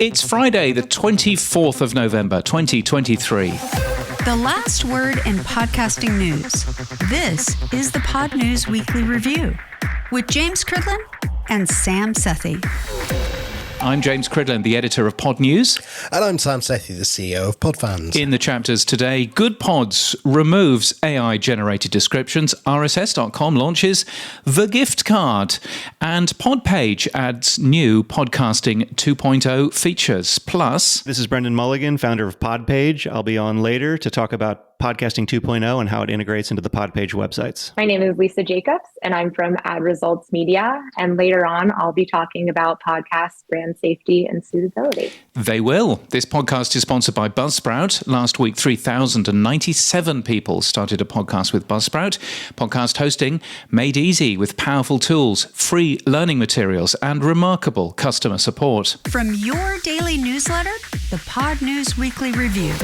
It's Friday, the 24th of November, 2023. The last word in podcasting news. This is the Podnews Weekly Review with James Cridland and Sam Sethi. I'm James Cridland, the editor of Podnews. And I'm Sam Sethi, the CEO of Podfans. In the chapters today, Good Pods removes AI-generated descriptions, RSS.com launches the gift card, and PodPage adds new podcasting 2.0 features. Plus, this is Brendan Mulligan, founder of PodPage. I'll be on later to talk about Podcasting 2.0 and how it integrates into the PodPage websites. My name is Lisa Jacobs, and I'm from AdResults Media. And later on, I'll be talking about podcast brand safety and suitability. They will. This podcast is sponsored by Buzzsprout. Last week, 3,097 people started a podcast with Buzzsprout. Podcast hosting made easy with powerful tools, free learning materials, and remarkable customer support. From your daily newsletter, the Podnews Weekly Review.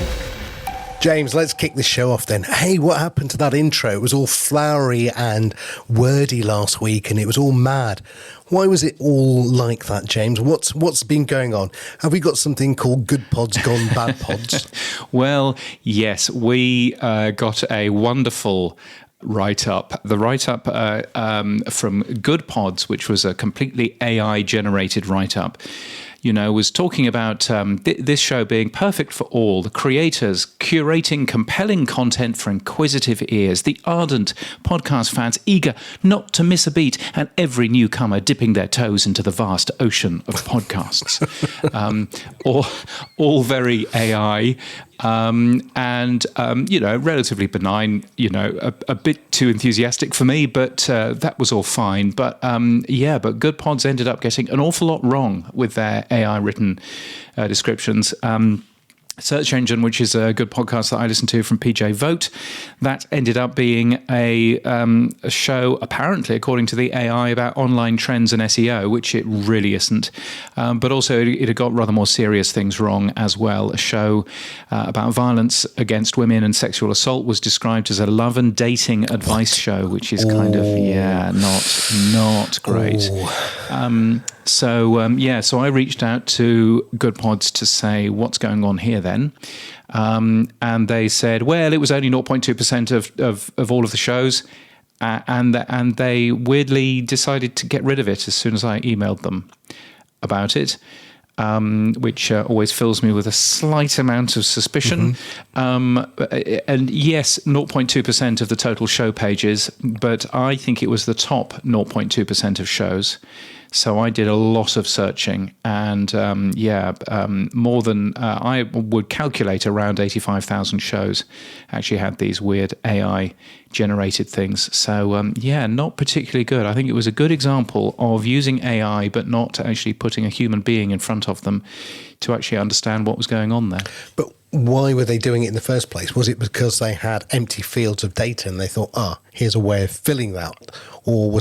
James, let's kick this show off then. Hey, what happened to that intro? It was all flowery and wordy last week and it was all mad. Why was it all like that, James? What's been going on? Have we got something called Good Pods Gone Bad Pods? Well, yes, we got a wonderful write-up. The write-up from Good Pods, which was a completely AI-generated write-up, was talking about this show being perfect for all, the creators curating compelling content for inquisitive ears, the ardent podcast fans eager not to miss a beat, and every newcomer dipping their toes into the vast ocean of podcasts. All very AI. Relatively benign, a bit too enthusiastic for me, but that was all fine. But Good Pods ended up getting an awful lot wrong with their AI written descriptions. Search Engine, which is a good podcast that I listen to from PJ Vote, that ended up being a show, apparently, according to the AI, about online trends and SEO, which it really isn't. But also, it had got rather more serious things wrong as well. A show about violence against women and sexual assault was described as a love and dating advice show, which is kind of, not great. So I reached out to Good Pods to say, what's going on here then? And they said, well, it was only 0.2% of all of the shows. And they weirdly decided to get rid of it as soon as I emailed them about it. Which always fills me with a slight amount of suspicion. Mm-hmm. And yes, 0.2% of the total show pages, but I think it was the top 0.2% of shows. So I did a lot of searching and, more than I would calculate around 85,000 shows actually had these weird AI generated things. So, not particularly good. I think it was a good example of using AI, but not actually putting a human being in front of them to actually understand what was going on there. But why were they doing it in the first place? Was it because they had empty fields of data and they thought, here's a way of filling that? Or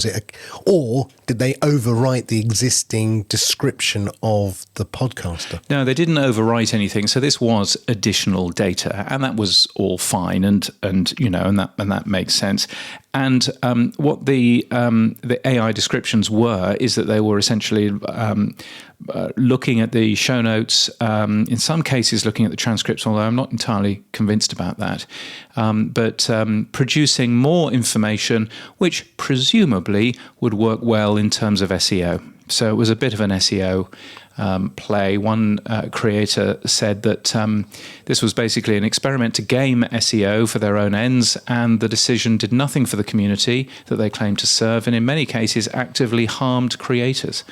or did they overwrite the existing description of the podcaster? No, they didn't overwrite anything. So this was additional data, and that was all fine, and that makes sense. And what the AI descriptions were is that they were essentially looking at the show notes, in some cases looking at the transcripts, although I'm not entirely convinced about that, but producing more information which presumably would work well in terms of SEO. So it was a bit of an SEO play. One creator said that this was basically an experiment to game SEO for their own ends, and the decision did nothing for the community that they claimed to serve, and in many cases actively harmed creators.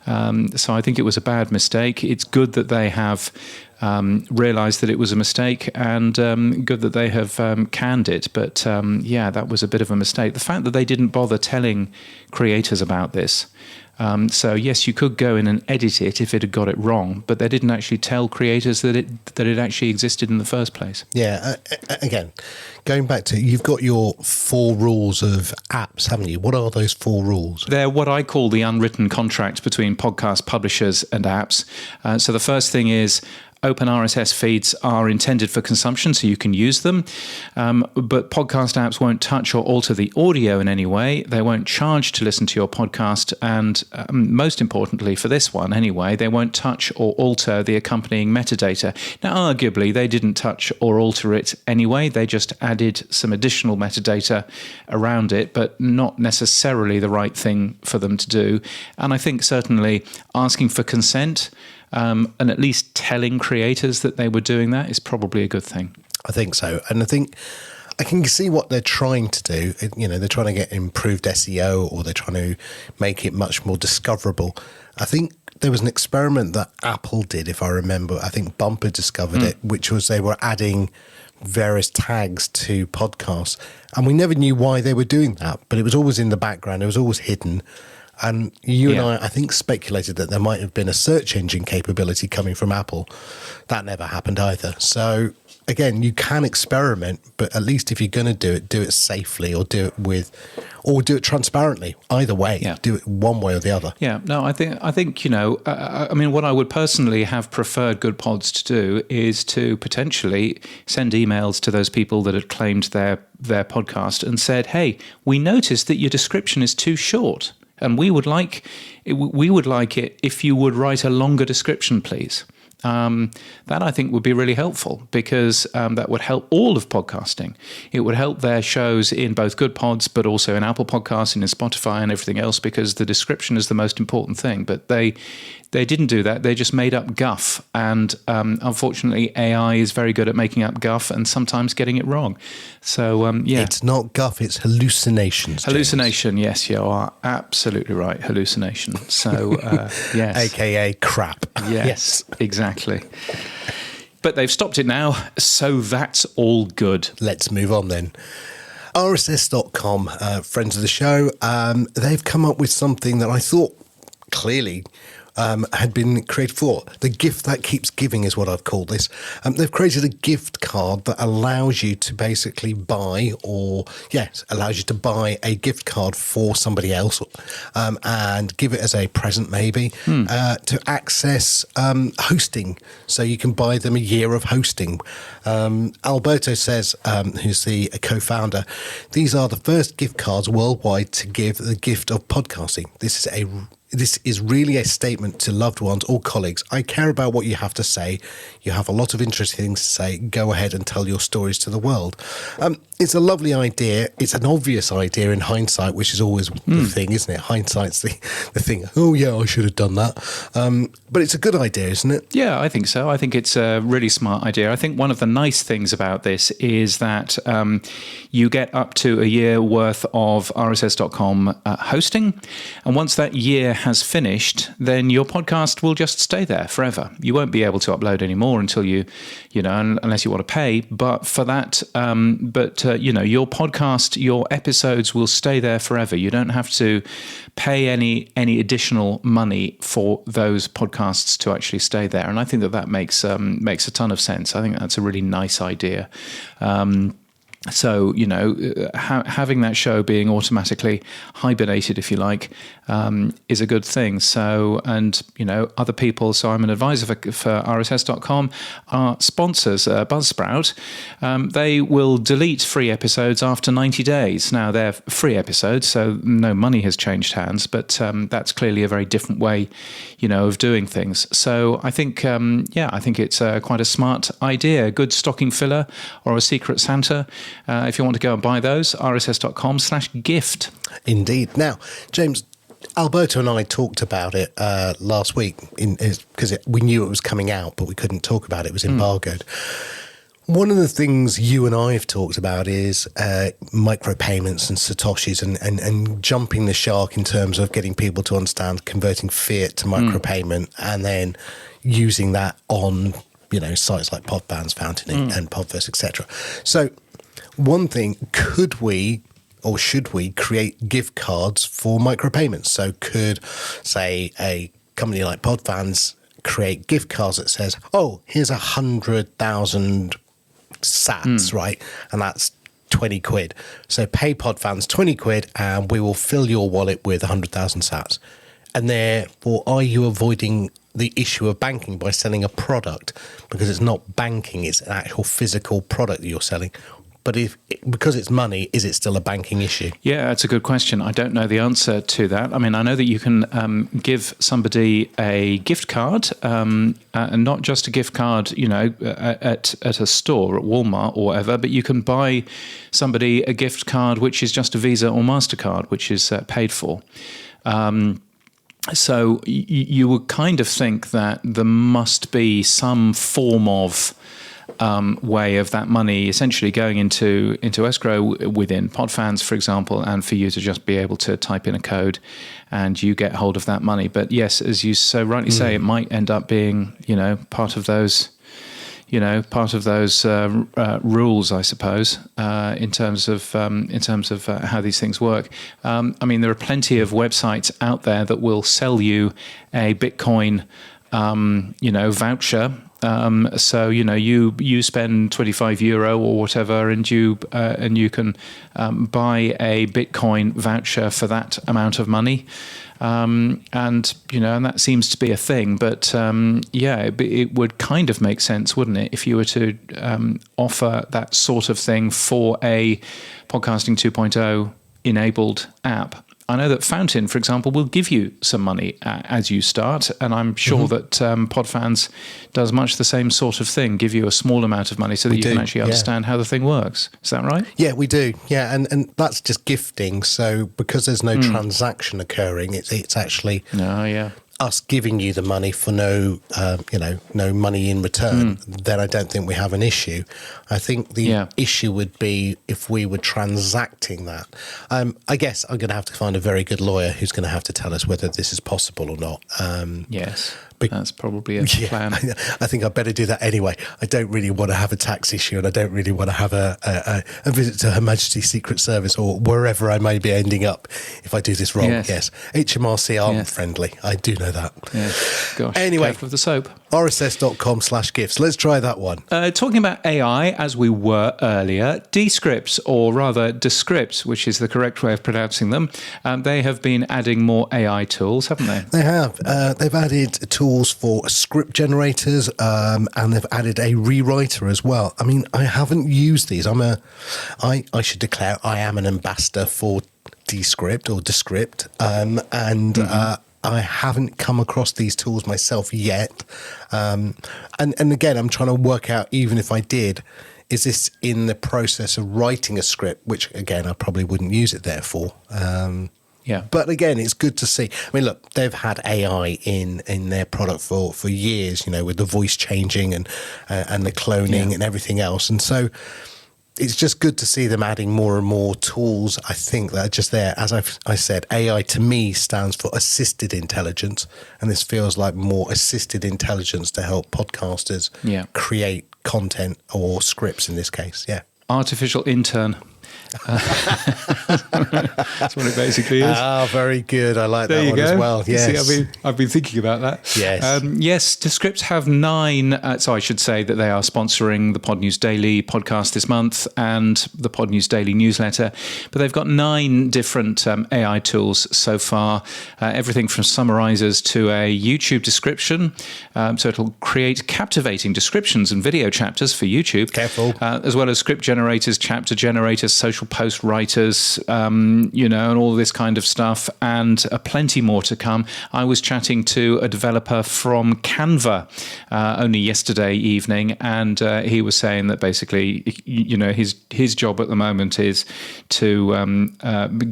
So I think it was a bad mistake. It's good that they have realised that it was a mistake, and good that they have canned it. But that was a bit of a mistake. The fact that they didn't bother telling creators about this. So yes, you could go in and edit it if it had got it wrong, but they didn't actually tell creators that it actually existed in the first place. Yeah. Again, going back to, you've got your 4 rules of apps, haven't you? What are those 4 rules? They're what I call the unwritten contract between podcast publishers and apps. So the first thing is, open RSS feeds are intended for consumption, so you can use them. But podcast apps won't touch or alter the audio in any way. They won't charge to listen to your podcast. And most importantly, for this one anyway, they won't touch or alter the accompanying metadata. Now, arguably, they didn't touch or alter it anyway. They just added some additional metadata around it, but not necessarily the right thing for them to do. And I think certainly asking for consent and at least telling creators that they were doing that is probably a good thing. I think so. And I think I can see what they're trying to do. You know, they're trying to get improved SEO, or they're trying to make it much more discoverable. I think there was an experiment that Apple did, if I remember. I think Bumper discovered it, which was they were adding various tags to podcasts. And we never knew why they were doing that, but it was always in the background. It was always hidden. And you and I think, speculated that there might have been a search engine capability coming from Apple. That never happened either. So, again, you can experiment, but at least if you're going to do it safely, or do it transparently. Either way, do it one way or the other. Yeah, no, I think I mean, what I would personally have preferred Good Pods to do is to potentially send emails to those people that had claimed their podcast and said, hey, we noticed that your description is too short. And we would like it if you would write a longer description, please. That I think would be really helpful, because that would help all of podcasting. It would help their shows in both Good Pods, but also in Apple Podcasts and in Spotify and everything else, because the description is the most important thing. But they didn't do that. They just made up guff. And unfortunately, AI is very good at making up guff and sometimes getting it wrong. So, It's not guff, it's hallucinations. Hallucination, James. Yes, you are absolutely right. Hallucination. So, yes. AKA crap. Yes, exactly. But they've stopped it now, so that's all good. Let's move on then. RSS.com, friends of the show, they've come up with something that I thought clearly had been created for. The gift that keeps giving is what I've called this. They've created a gift card that allows you to basically buy a gift card for somebody else and give it as a present maybe to access hosting. So you can buy them a year of hosting. Alberto says, who's the co-founder, these are the first gift cards worldwide to give the gift of podcasting. This is really a statement to loved ones or colleagues. I care about what you have to say. You have a lot of interesting things to say. Go ahead and tell your stories to the world. It's a lovely idea. It's an obvious idea in hindsight, which is always the thing, isn't it? Hindsight's the thing. Oh, yeah, I should have done that. But it's a good idea, isn't it? Yeah, I think so. I think it's a really smart idea. I think one of the nice things about this is that you get up to a year worth of RSS.com hosting. And once that year has finished, then your podcast will just stay there forever. You won't be able to upload anymore until unless you want to pay. But for that, your podcast, your episodes will stay there forever. You don't have to pay any additional money for those podcasts to actually stay there. And I think that makes a ton of sense. I think that's a really nice idea. So, having that show being automatically hibernated, if you like, is a good thing. So, and, other people, so I'm an advisor for RSS.com, our sponsors, Buzzsprout, they will delete free episodes after 90 days. Now, they're free episodes, so no money has changed hands, but that's clearly a very different way, of doing things. So I think, I think it's quite a smart idea, a good stocking filler or a secret Santa. If you want to go and buy those, rss.com/gift. Indeed. Now, James, Alberto and I talked about it last week because we knew it was coming out, but we couldn't talk about it. It was embargoed. One of the things you and I have talked about is micropayments and Satoshis and jumping the shark in terms of getting people to understand converting fiat to micropayment and then using that on, sites like Podbands, Fountain and Podverse, etc. So one thing, could we or should we create gift cards for micropayments? So could, say, a company like Podfans create gift cards that says, oh, here's 100,000 sats, right? And that's 20 quid. So pay Podfans 20 quid and we will fill your wallet with 100,000 sats. And therefore, are you avoiding the issue of banking by selling a product, because it's not banking, it's an actual physical product that you're selling. But because it's money, is it still a banking issue? Yeah, that's a good question. I don't know the answer to that. I mean, I know that you can give somebody a gift card, and not just a gift card, at a store, at Walmart or whatever, but you can buy somebody a gift card which is just a Visa or MasterCard, which is paid for. So you would kind of think that there must be some form of way of that money essentially going into escrow within PodFans, for example, and for you to just be able to type in a code and you get hold of that money. But yes, as you so rightly say, it might end up being, part of those rules, I suppose, in terms of how these things work. I mean, there are plenty of websites out there that will sell you a Bitcoin, voucher. So you spend €25 or whatever, and you can buy a Bitcoin voucher for that amount of money, and that seems to be a thing. But it would kind of make sense, wouldn't it, if you were to offer that sort of thing for a Podcasting 2.0 enabled app. I know that Fountain, for example, will give you some money as you start, and I'm sure that PodFans does much the same sort of thing, give you a small amount of money so that you can actually understand how the thing works. Is that right? Yeah, we do. Yeah, and that's just gifting. So because there's no transaction occurring, it's actually us giving you the money for no money in return. Then I don't think we have an issue. I think the issue would be if we were transacting that. I guess I'm going to have to find a very good lawyer who's going to have to tell us whether this is possible or not. Yes. That's probably a plan. I think I'd better do that anyway. I don't really want to have a tax issue, and I don't really want to have a visit to Her Majesty's Secret Service or wherever I may be ending up if I do this wrong. Yes. HMRC aren't friendly. I do know that. Yes. Gosh, anyway, careful of the soap. rss.com/gifts. Let's try that one. Talking about AI, as we were earlier, Descripts, or rather Descripts, which is the correct way of pronouncing them, they have been adding more AI tools, haven't they? They have. They've added tools for script generators, and they've added a rewriter as well. I mean, I haven't used these. I should declare I am an ambassador for Descript or Descript, and I haven't come across these tools myself yet. And again, I'm trying to work out, even if I did, is this in the process of writing a script, which again, I probably wouldn't use it there for. But again, it's good to see. I mean, look, they've had AI in their product for years, with the voice changing and the cloning and everything else. And so it's just good to see them adding more and more tools, I think, that are just there. As I said, AI to me stands for assisted intelligence, and this feels like more assisted intelligence to help podcasters create content or scripts in this case. Yeah. Artificial intern. That's what it basically is. Very good. I like that one as well. Yes. See, I've been thinking about that. Yes. Yes, Descripts have 9. So I should say that they are sponsoring the Podnews Daily podcast this month and the Podnews Daily newsletter. But they've got 9 different AI tools so far. Everything from summarizers to a YouTube description. So it'll create captivating descriptions and video chapters for YouTube. Careful. As well as script generators, chapter generators, social post writers, and all this kind of stuff, and plenty more to come. I was chatting to a developer from Canva only yesterday evening, and he was saying that basically, his job at the moment is to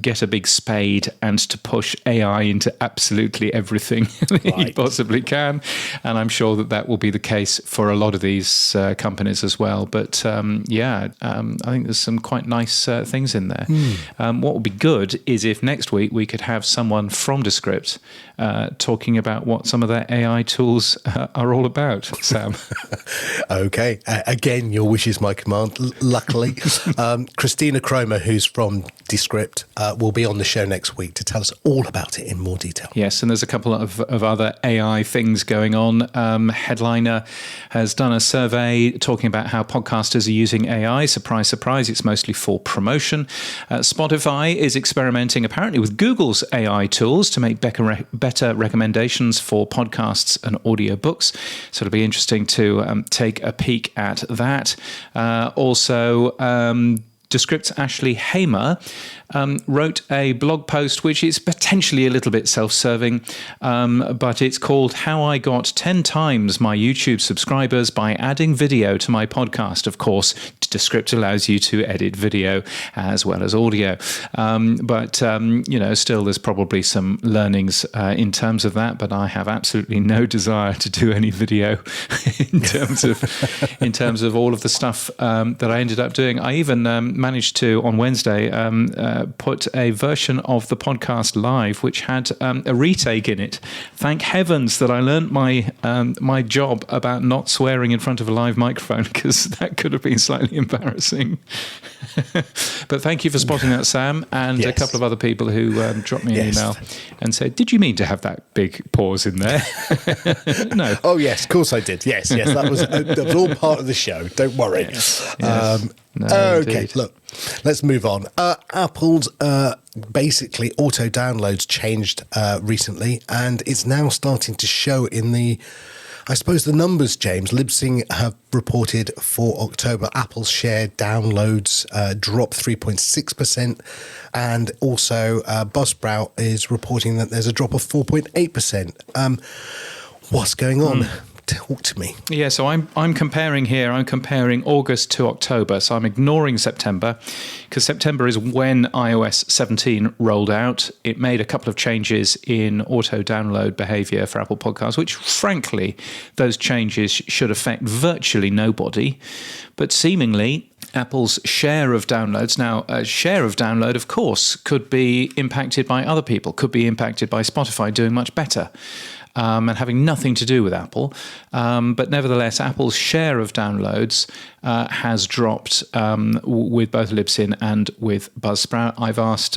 get a big spade and to push AI into absolutely everything that he possibly can. And I'm sure that will be the case for a lot of these companies as well. But I think there's some quite nice things in there. What would be good is if next week we could have someone from Descript talking about what some of their AI tools are all about, Sam. Okay. Again, your wish is my command, luckily. Christina Cromer, who's from Descript, will be on the show next week to tell us all about it in more detail. Yes, and there's a couple of other AI things going on. Headliner has done a survey talking about how podcasters are using AI. Surprise, surprise, it's mostly for promotion. Spotify is experimenting apparently with Google's AI tools to make better recommendations for podcasts and audiobooks. So it'll be interesting to take a peek at that. Also, Descript's Ashley Hamer wrote a blog post which is potentially a little bit self-serving, but it's called How I Got 10 Times My YouTube Subscribers by Adding Video to My Podcast. Of course, Descript allows you to edit video as well as audio. But still there's probably some learnings in terms of that, but I have absolutely no desire to do any video in terms of all of the stuff that I ended up doing. I even managed to, on Wednesday, put a version of the podcast live, which had a retake in it. Thank heavens that I learnt my job about not swearing in front of a live microphone, because that could have been slightly embarrassing. But thank you for spotting that, Sam, and a couple of other people who dropped me an email and said, "Did you mean to have that big pause in there?" No. Oh yes, of course I did. Yes, that was all part of the show. Don't worry. Yes. No, okay, indeed. Look, let's move on. Apple's basically auto downloads changed recently, and it's now starting to show in the numbers, James. Libsyn have reported for October, Apple's share downloads dropped 3.6%, and also Buzzsprout is reporting that there's a drop of 4.8%. What's going on? Talk to me. Yeah, so I'm comparing here. I'm comparing August to October. So I'm ignoring September, because September is when iOS 17 rolled out. It made a couple of changes in auto download behavior for Apple Podcasts, which frankly, those changes should affect virtually nobody. But seemingly, Apple's share of downloads, now a share of download, of course, could be impacted by other people, could be impacted by Spotify doing much better. And having nothing to do with Apple. But nevertheless, Apple's share of downloads has dropped with both Libsyn and with Buzzsprout. I've asked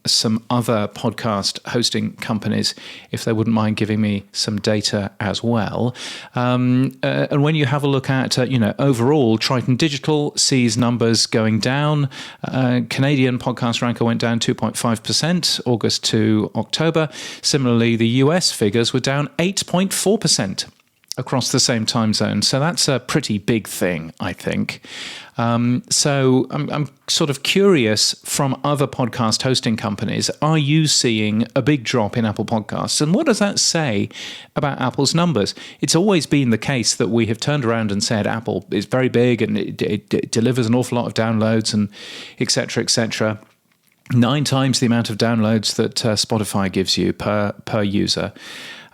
some other podcast hosting companies if they wouldn't mind giving me some data as well. And when you have a look at, overall, Triton Digital sees numbers going down. Canadian Podcast Ranker went down 2.5% August to October. Similarly, the US figures were down 8.4% across the same time zone. So that's a pretty big thing, I think. So I'm sort of curious from other podcast hosting companies, are you seeing a big drop in Apple Podcasts? And what does that say about Apple's numbers? It's always been the case that we have turned around and said Apple is very big and it delivers an awful lot of downloads and et cetera, et cetera. 9 times the amount of downloads that Spotify gives you per user.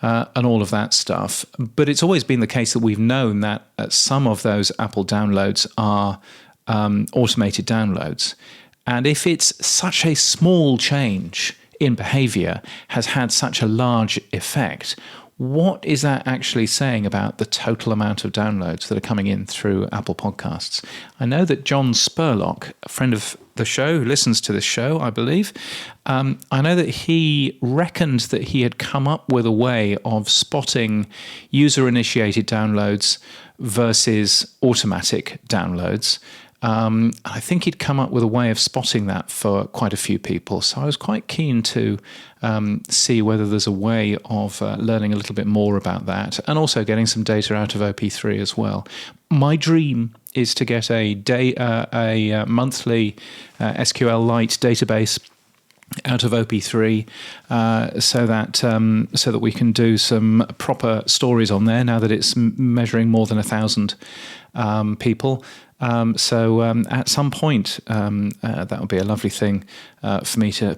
And all of that stuff. But it's always been the case that we've known that some of those Apple downloads are automated downloads. And if it's such a small change in behavior has had such a large effect, what is that actually saying about the total amount of downloads that are coming in through Apple Podcasts? I know that John Spurlock, a friend of the show, who listens to this show, I believe, I know that he reckoned that he had come up with a way of spotting user-initiated downloads versus automatic downloads. I think he'd come up with a way of spotting that for quite a few people. So I was quite keen to see whether there's a way of learning a little bit more about that, and also getting some data out of OP3 as well. My dream is to get a monthly SQLite database out of OP3 so that we can do some proper stories on there now that it's measuring more than 1,000 people. So at some point, that would be a lovely thing for me to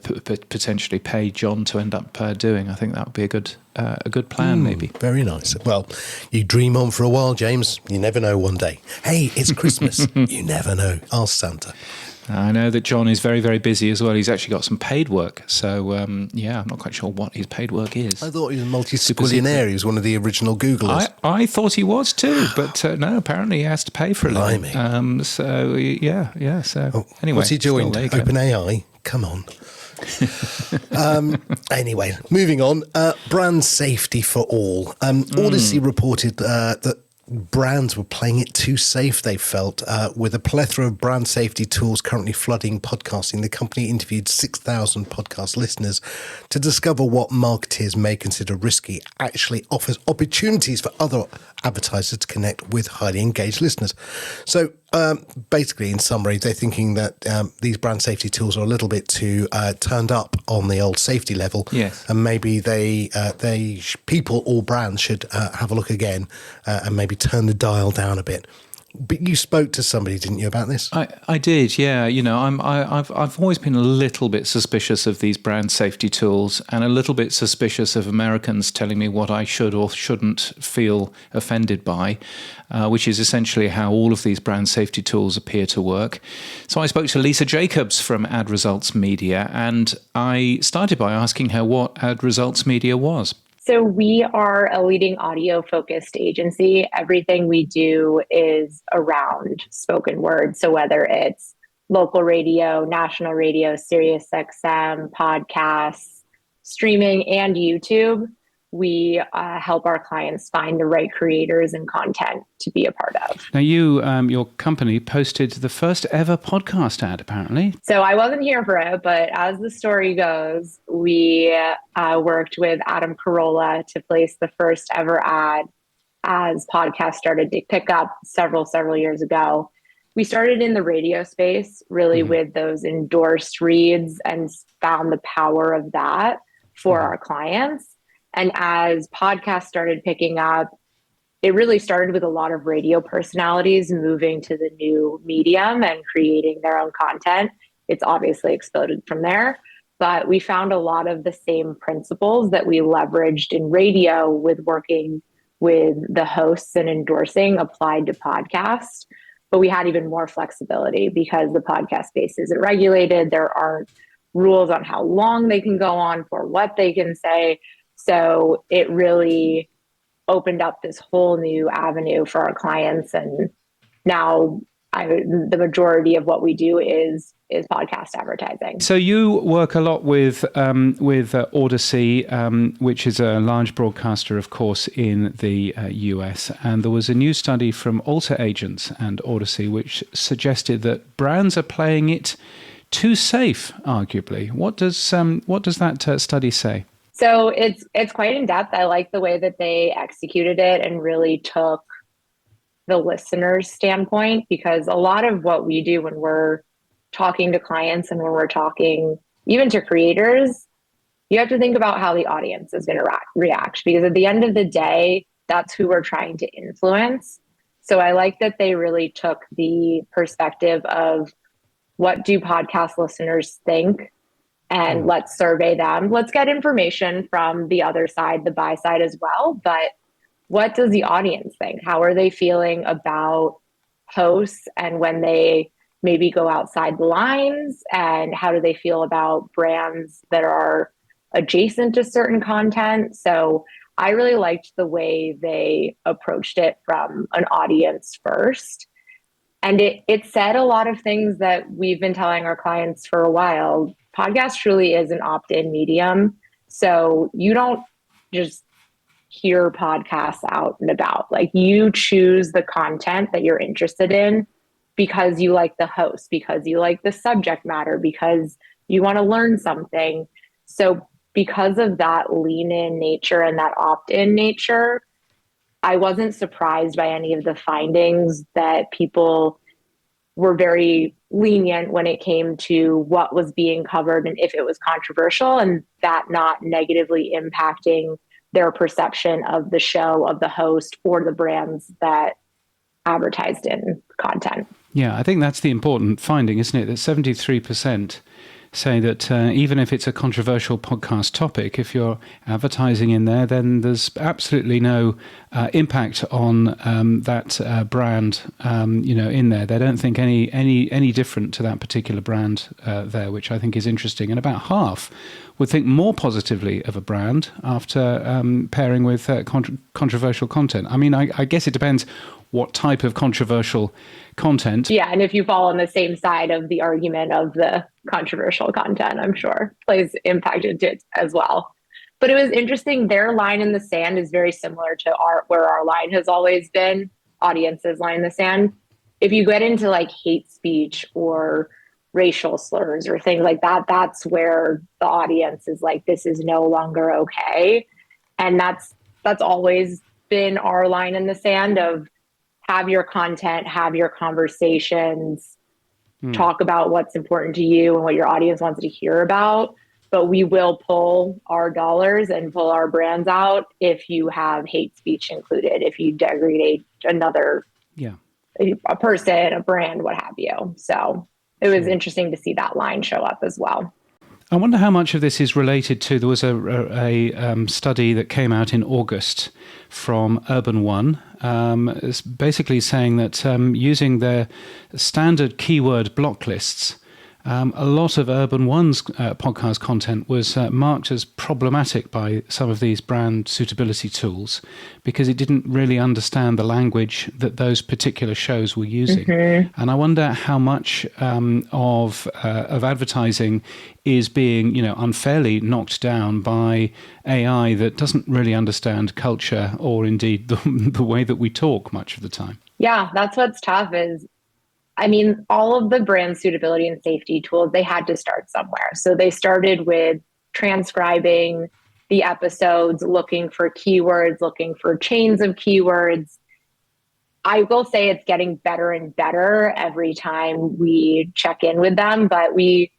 potentially pay John to end up doing. I think that would be a good plan, maybe. Very nice. Well, you dream on for a while, James. You never know one day. Hey, it's Christmas. You never know. Ask Santa. I know that John is very, very busy as well. He's actually got some paid work. So, I'm not quite sure what his paid work is. I thought he was a multi-squillionaire. He was one of the original Googlers. I thought he was too, but no, apparently he has to pay for a living. So, yeah. So, anyway. What's he joined? OpenAI? Come on. Anyway, moving on. Brand safety for all. Odyssey reported that brands were playing it too safe, they felt. With a plethora of brand safety tools currently flooding podcasting, the company interviewed 6,000 podcast listeners to discover what marketers may consider risky actually offers opportunities for other advertisers to connect with highly engaged listeners. So basically, in summary, they're thinking that these brand safety tools are a little bit too turned up on the old safety level. Yes. And maybe people or brands should have a look again and maybe turn the dial down a bit. But you spoke to somebody, didn't you, about this? I did, yeah. You know, I've always been a little bit suspicious of these brand safety tools, and a little bit suspicious of Americans telling me what I should or shouldn't feel offended by, which is essentially how all of these brand safety tools appear to work. So I spoke to Lisa Jacobs from AdResults Media, and I started by asking her what AdResults Media was. So we are a leading audio-focused agency. Everything we do is around spoken word. So whether it's local radio, national radio, Sirius XM, podcasts, streaming, and YouTube, we help our clients find the right creators and content to be a part of. Now, your company posted the first ever podcast ad, apparently. So I wasn't here for it, but as the story goes, we worked with Adam Carolla to place the first ever ad as podcasts started to pick up several years ago. We started in the radio space, really with those endorsed reads, and found the power of that for our clients. And as podcasts started picking up, it really started with a lot of radio personalities moving to the new medium and creating their own content. It's obviously exploded from there, but we found a lot of the same principles that we leveraged in radio with working with the hosts and endorsing applied to podcasts. But we had even more flexibility because the podcast space isn't regulated. There aren't rules on how long they can go on for, what they can say. So it really opened up this whole new avenue for our clients. And now the majority of what we do is podcast advertising. So you work a lot with Odyssey, which is a large broadcaster, of course, in the US. And there was a new study from Alter Agents and Odyssey, which suggested that brands are playing it too safe, arguably. What does that study say? So it's quite in depth. I like the way that they executed it and really took the listener's standpoint, because a lot of what we do when we're talking to clients and when we're talking even to creators, you have to think about how the audience is going to react, because at the end of the day, that's who we're trying to influence. So I like that they really took the perspective of what do podcast listeners think, and let's survey them. Let's get information from the other side, the buy side as well. But what does the audience think? How are they feeling about hosts and when they maybe go outside the lines? And how do they feel about brands that are adjacent to certain content? So I really liked the way they approached it from an audience first. And it said a lot of things that we've been telling our clients for a while. Podcast truly is an opt-in medium. So you don't just hear podcasts out and about. Like, you choose the content that you're interested in because you like the host, because you like the subject matter, because you want to learn something. So because of that lean-in nature and that opt-in nature, I wasn't surprised by any of the findings that people were very lenient when it came to what was being covered and if it was controversial, and that not negatively impacting their perception of the show, of the host, or the brands that advertised in content. Yeah, I think that's the important finding, isn't it? That 73% say that even if it's a controversial podcast topic, if you're advertising in there, then there's absolutely no impact on that brand, in there. They don't think any different to that particular brand there, which I think is interesting. And about half would think more positively of a brand after pairing with controversial content. I mean, I guess it depends what type of controversial content. Yeah, and if you fall on the same side of the argument of the controversial content, I'm sure plays impact into it as well. But it was interesting. Their line in the sand is very similar to where our line has always been, audience's line in the sand. If you get into like hate speech or racial slurs or things like that, that's where the audience is like, this is no longer okay. And that's always been our line in the sand of have your content, have your conversations, talk about what's important to you and what your audience wants to hear about. But we will pull our dollars and pull our brands out if you have hate speech included, if you degrade another a person, a brand, what have you. So it was interesting to see that line show up as well. I wonder how much of this is related to, there was a study that came out in August from Urban One, it's basically saying that using their standard keyword block lists, a lot of Urban One's podcast content was marked as problematic by some of these brand suitability tools because it didn't really understand the language that those particular shows were using. And I wonder how much of advertising is being, unfairly knocked down by AI that doesn't really understand culture or indeed the way that we talk much of the time. Yeah, that's what's tough is, all of the brand suitability and safety tools, they had to start somewhere. So they started with transcribing the episodes, looking for keywords, looking for chains of keywords. I will say it's getting better and better every time we check in with them, but we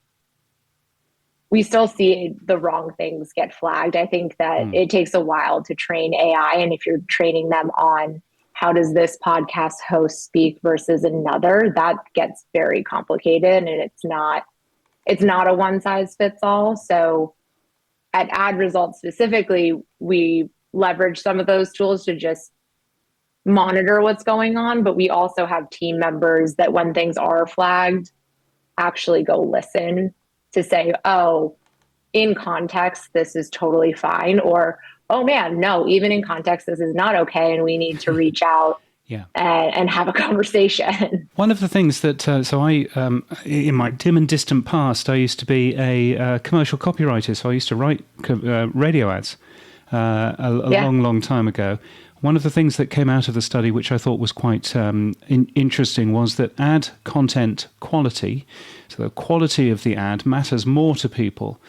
still see the wrong things get flagged. I think that it takes a while to train AI. And if you're training them on how does this podcast host speak versus another, that gets very complicated, and it's not a one size fits all. So at AdResults specifically, we leverage some of those tools to just monitor what's going on, but we also have team members that when things are flagged, actually go listen to say, oh, in context, this is totally fine, or oh man, no, even in context, this is not okay, and we need to reach out and have a conversation. One of the things that, in my dim and distant past, I used to be a commercial copywriter, so I used to write radio ads a long time ago. One of the things that came out of the study, which I thought was quite interesting, was that ad content quality, so the quality of the ad matters more to people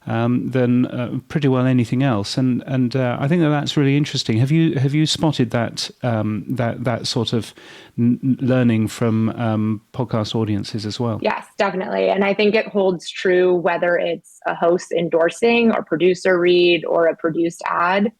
than pretty well anything else, and I think that's really interesting. Have you spotted that that sort of learning from podcast audiences as well? Yes, definitely, and I think it holds true whether it's a host endorsing or producer read or a produced ad.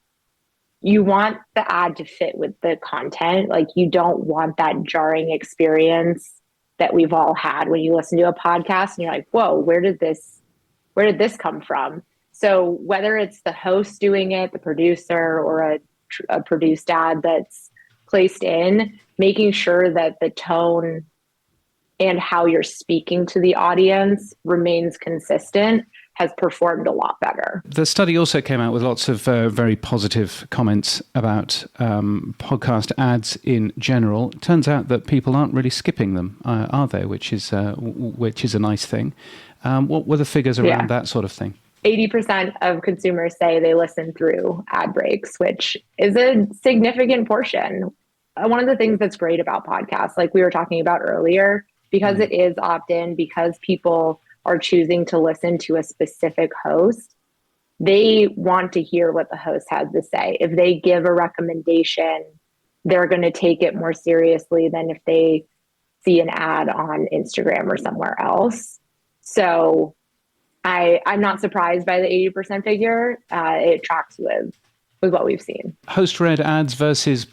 You want the ad to fit with the content. Like you don't want that jarring experience that we've all had when you listen to a podcast and you're like, whoa, where did this come from? So whether it's the host doing it, the producer, or a produced ad that's placed in, making sure that the tone and how you're speaking to the audience remains consistent has performed a lot better. The study also came out with lots of very positive comments about podcast ads in general. It turns out that people aren't really skipping them, are they? Which is a nice thing. What were the figures around that sort of thing? 80% of consumers say they listen through ad breaks, which is a significant portion. One of the things that's great about podcasts, like we were talking about earlier, because it is opt-in, because people are choosing to listen to a specific host, they want to hear what the host has to say. If they give a recommendation, they're going to take it more seriously than if they see an ad on Instagram or somewhere else. So I'm not surprised by the 80% figure. It tracks with what we've seen. Host-read ads versus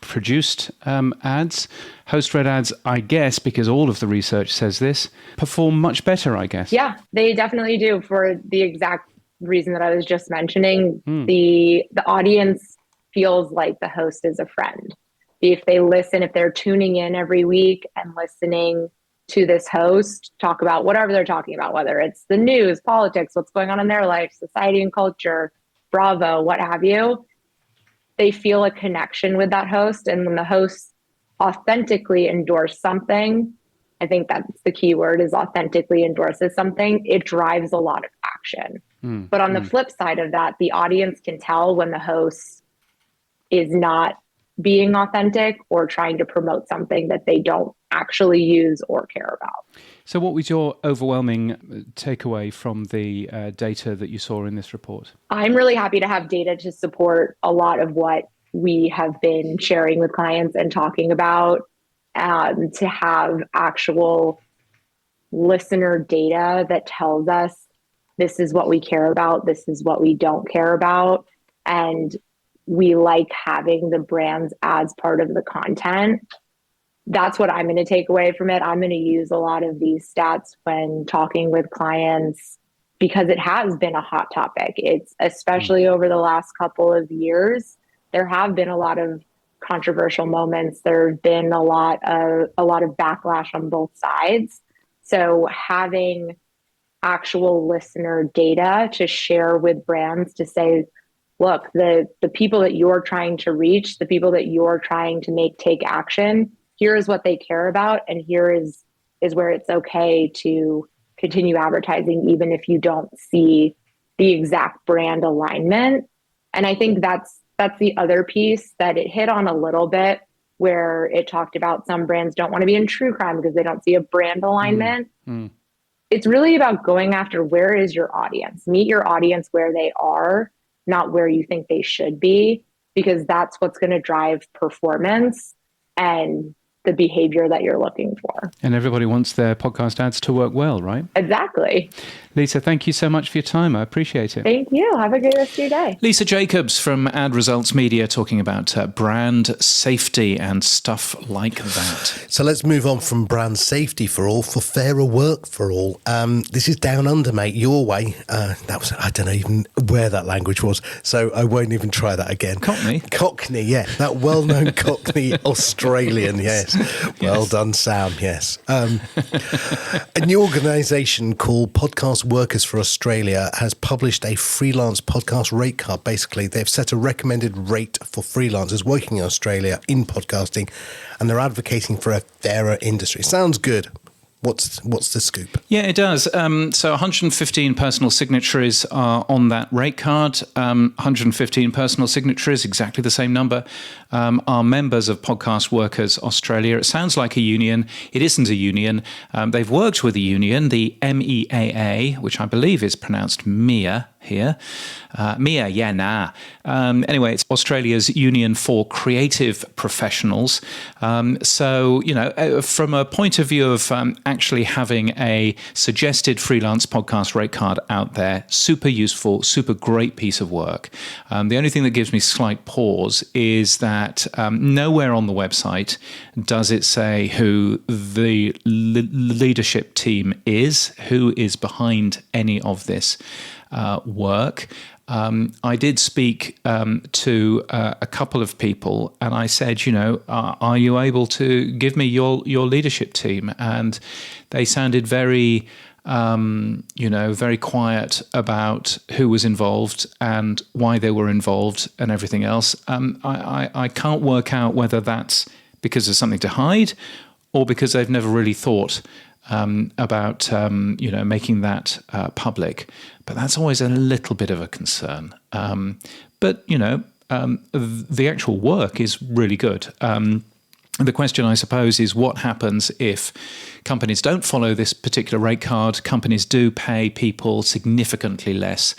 produced ads. Host-read ads, I guess, because all of the research says this, perform much better, I guess. Yeah, they definitely do, for the exact reason that I was just mentioning. The audience feels like the host is a friend. If they listen, if they're tuning in every week and listening to this host talk about whatever they're talking about, whether it's the news, politics, what's going on in their life, society and culture, Bravo, what have you, they feel a connection with that host. And when the host authentically endorse something, I think that's the key word, is authentically endorses something, it drives a lot of action. But on the flip side of that, the audience can tell when the host is not being authentic or trying to promote something that they don't actually use or care about. So what was your overwhelming takeaway from the data that you saw in this report? I'm really happy to have data to support a lot of what we have been sharing with clients and talking about, to have actual listener data that tells us this is what we care about, this is what we don't care about. And we like having the brands as part of the content. That's what I'm going to take away from it. I'm going to use a lot of these stats when talking with clients because it has been a hot topic. It's especially over the last couple of years, there have been a lot of controversial moments. There have been a lot of backlash on both sides. So having actual listener data to share with brands to say, look, the people that you're trying to reach, the people that you're trying to make take action, here is what they care about, and here is where it's okay to continue advertising, even if you don't see the exact brand alignment. And I think that's the other piece that it hit on a little bit, where it talked about some brands don't want to be in true crime because they don't see a brand alignment. It's really about going after where is your audience. Meet your audience where they are, not where you think they should be, because that's what's going to drive performance and the behavior that you're looking for. And everybody wants their podcast ads to work well, right? Exactly. Lisa, thank you so much for your time. I appreciate it. Thank you. Have a great rest of your day. Lisa Jacobs from AdResults Media talking about brand safety and stuff like that. So let's move on from brand safety for all, for fairer work for all. This is down under, mate, your way. I don't know even where that language was, so I won't even try that again. Cockney, yeah. That well-known Cockney Australian, yes. Well done, Sam, yes. A new organisation called Podcast Workers for Australia has published a freelance podcast rate card. Basically, they've set a recommended rate for freelancers working in Australia in podcasting, and they're advocating for a fairer industry. Sounds good. What's the scoop? Yeah, it does. So 115 personal signatories are on that rate card. 115 personal signatories, exactly the same number, are members of Podcast Workers Australia. It sounds like a union. It isn't a union. They've worked with a union, the MEAA, which I believe is pronounced MIA here. MIA, yeah, nah. Anyway, it's Australia's Union for Creative Professionals. So, from a point of view of actually having a suggested freelance podcast rate card out there, super useful, super great piece of work. The only thing that gives me slight pause is that nowhere on the website does it say who the leadership team is, who is behind any of this work. I did speak to a couple of people, and I said, are you able to give me your leadership team? And they sounded very, very quiet about who was involved and why they were involved and everything else. I can't work out whether that's because there's something to hide or because they've never really thought about making that public, but that's always a little bit of a concern. But the actual work is really good. The question, I suppose, is what happens if companies don't follow this particular rate card? Companies do pay people significantly less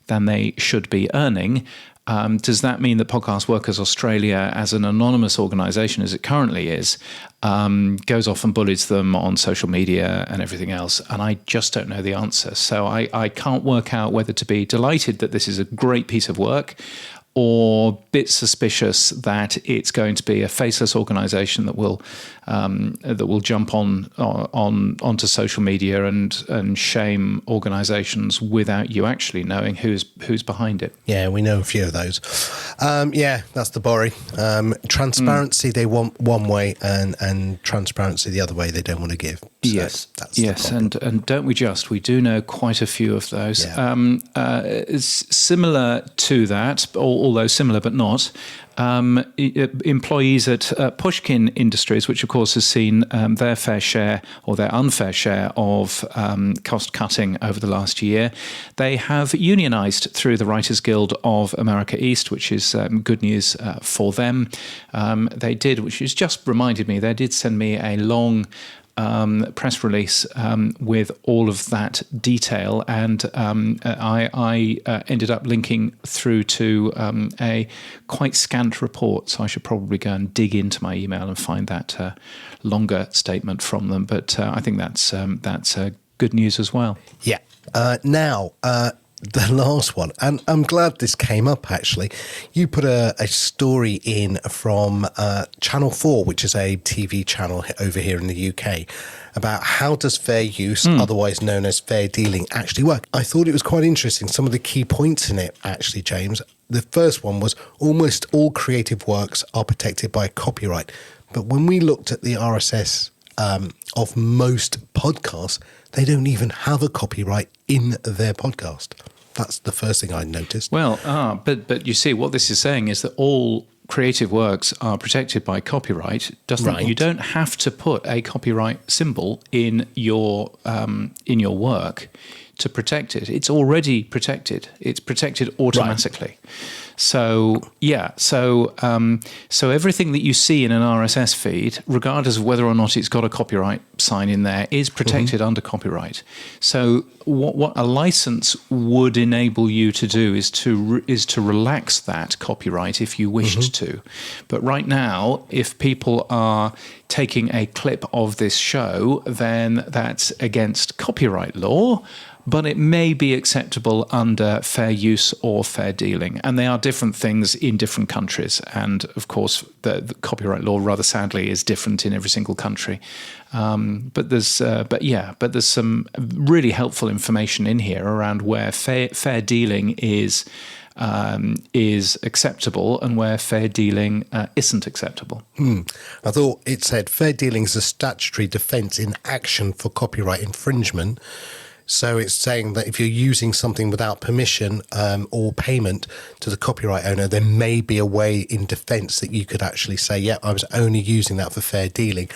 than they should be earning. Does that mean that Podcast Workers Australia, as an anonymous organisation as it currently is, goes off and bullies them on social media and everything else? And I just don't know the answer. So I can't work out whether to be delighted that this is a great piece of work or a bit suspicious that it's going to be a faceless organisation that will jump onto social media and shame organisations without you actually knowing who's behind it. Yeah, we know a few of those. That's the Borry. Transparency they want one way, and transparency the other way they don't want to give. So yes, that's the yes, problem. and don't we just? We do know quite a few of those. Yeah. Similar to that, although similar but not. Employees at Pushkin Industries, which of course has seen their fair share or their unfair share of cost cutting over the last year, they have unionized through the Writers Guild of America East, which is good news for them. They did, which has just reminded me, they did send me a long press release with all of that detail, and I ended up linking through to a quite scant report, so I should probably go and dig into my email and find that longer statement from them. But I think that's good news as well. Yeah. Now, the last one, and I'm glad this came up actually. You put a story in from Channel 4, which is a TV channel over here in the UK, about how does fair use, otherwise known as fair dealing, actually work. I thought it was quite interesting, some of the key points in it actually, James. The first one was almost all creative works are protected by copyright. But when we looked at the RSS of most podcasts, they don't even have a copyright in their podcast. That's the first thing I noticed. Well, but you see, what this is saying is that all creative works are protected by copyright. Right. You don't have to put a copyright symbol in your work to protect it. It's already protected. It's protected automatically. Right. So yeah, so everything that you see in an RSS feed, regardless of whether or not it's got a copyright sign in there, is protected under copyright. So what a license would enable you to do is to relax that copyright if you wished to. But right now, if people are taking a clip of this show, then that's against copyright law. But it may be acceptable under fair use or fair dealing. And they are different things in different countries. And of course, the copyright law, rather sadly, is different in every single country. But there's some really helpful information in here around where fair dealing is acceptable and where fair dealing isn't acceptable. I thought it said fair dealing is a statutory defence in action for copyright infringement. So it's saying that if you're using something without permission or payment to the copyright owner, there may be a way in defence that you could actually say, yeah, I was only using that for fair dealing.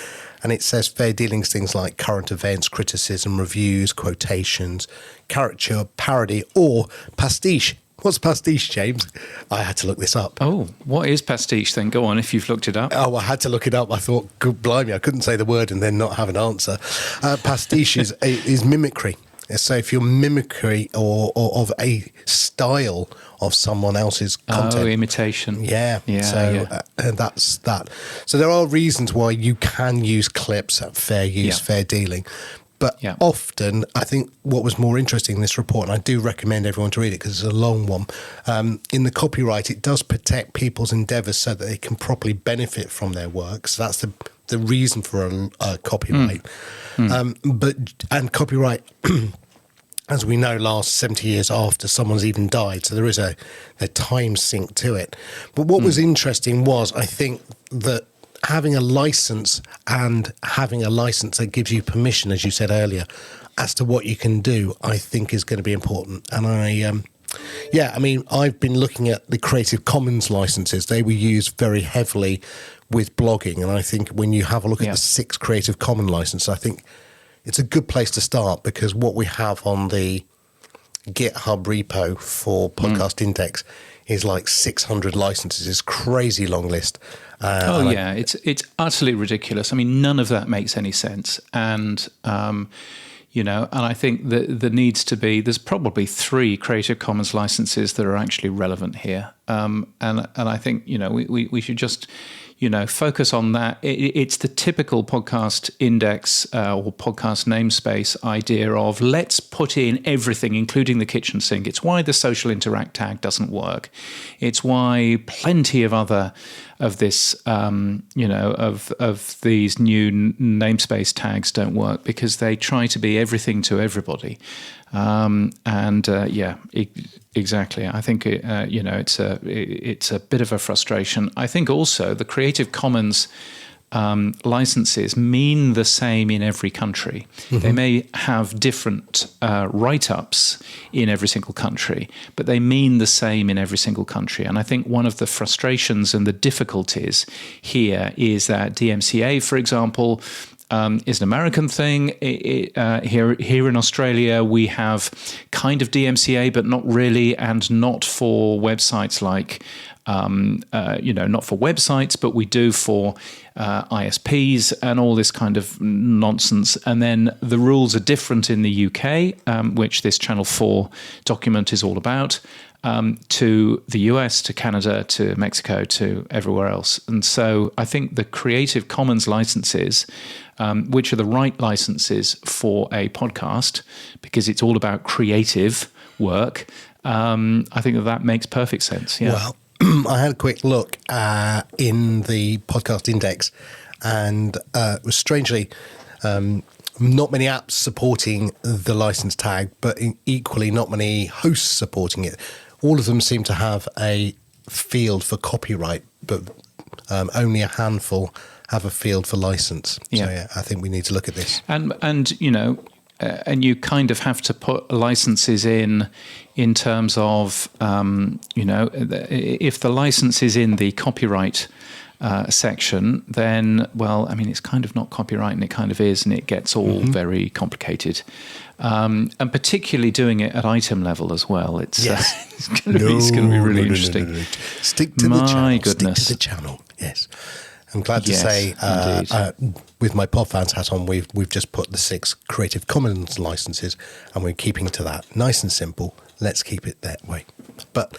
And it says fair dealing is things like current events, criticism, reviews, quotations, caricature, parody, or pastiche. What's pastiche, James? I had to look this up. Oh, what is pastiche then? Go on, if you've looked it up. Oh, I had to look it up. I thought, good blimey, I couldn't say the word and then not have an answer. Pastiche is mimicry. So if you're mimicry or of a style of someone else's content. Oh, imitation. Yeah. And that's that. So there are reasons why you can use clips at fair use, fair dealing. But often, I think what was more interesting in this report, and I do recommend everyone to read it because it's a long one, in the copyright, it does protect people's endeavours so that they can properly benefit from their work. So that's the reason for a copyright. And copyright, as we know, lasts 70 years after someone's even died. So there is a time sink to it. But what was interesting was, I think, that having a license and having a license that gives you permission, as you said earlier, as to what you can do, I think is going to be important. And I've been looking at the Creative Commons licenses. They were used very heavily with blogging. And I think when you have a look at the 6 Creative Commons licenses, I think it's a good place to start, because what we have on the GitHub repo for Podcast Index is like 600 licenses. It's a crazy long list. It's utterly ridiculous. I mean, none of that makes any sense. And, and I think that there's probably 3 Creative Commons licenses that are actually relevant here. And I think, we should just, focus on that. It's the typical podcast index or podcast namespace idea of let's put in everything, including the kitchen sink. It's why the social interact tag doesn't work. It's why plenty of other of this, of these new namespace tags don't work, because they try to be everything to everybody. Exactly. I think it's a bit of a frustration. I think also the Creative Commons licenses mean the same in every country. They may have different write-ups in every single country, but they mean the same in every single country. And I think one of the frustrations and the difficulties here is that DMCA, for example, is an American thing. Here in Australia, we have kind of DMCA, but not really, and not for websites like, not for websites, but we do for ISPs and all this kind of nonsense. And then the rules are different in the UK, which this Channel 4 document is all about, to the US, to Canada, to Mexico, to everywhere else. And so I think the Creative Commons licenses, which are the right licenses for a podcast, because it's all about creative work, I think that makes perfect sense. Yeah. Well, I had a quick look in the podcast index, and it was strangely not many apps supporting the license tag, but equally not many hosts supporting it. All of them seem to have a field for copyright, but only a handful have a field for license. Yeah. So yeah, I think we need to look at this. And you kind of have to put licenses in terms of, if the license is in the copyright section, then, well, I mean, it's kind of not copyright, and it kind of is, and it gets all very complicated. And particularly doing it at item level as well. It's going to be really interesting. No. Stick to the channel. My goodness. Stick to the channel, yes. I'm glad to Yes, say, with my PodFans hat on, we've just put the 6 Creative Commons licenses, and we're keeping to that. Nice and simple. Let's keep it that way. But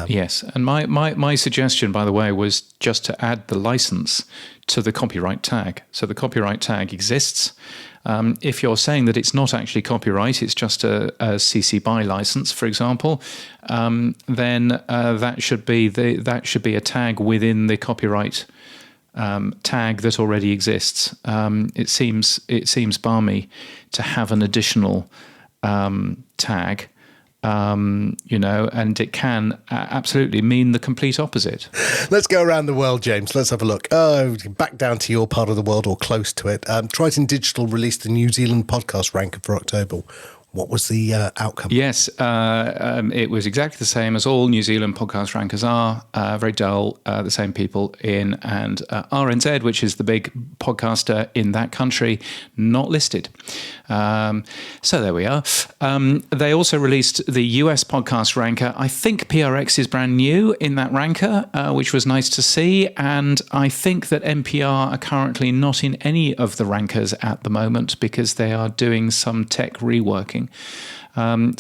yes, and my suggestion, by the way, was just to add the license to the copyright tag. So the copyright tag exists. If you're saying that it's not actually copyright, it's just a CC BY license, for example, then that should be a tag within the copyright tag that already exists. It seems balmy to have an additional tag. And it can absolutely mean the complete opposite. Let's go around the world, James. Let's have a look. Back down to your part of the world, or close to it. Triton Digital released the New Zealand podcast ranker for October. What was the outcome? Yes, it was exactly the same as all New Zealand podcast rankers are. Very dull, the same people in, and RNZ, which is the big podcaster in that country, not listed. So there we are. They also released the US podcast ranker. I think PRX is brand new in that ranker, which was nice to see. And I think that NPR are currently not in any of the rankers at the moment because they are doing some tech reworking.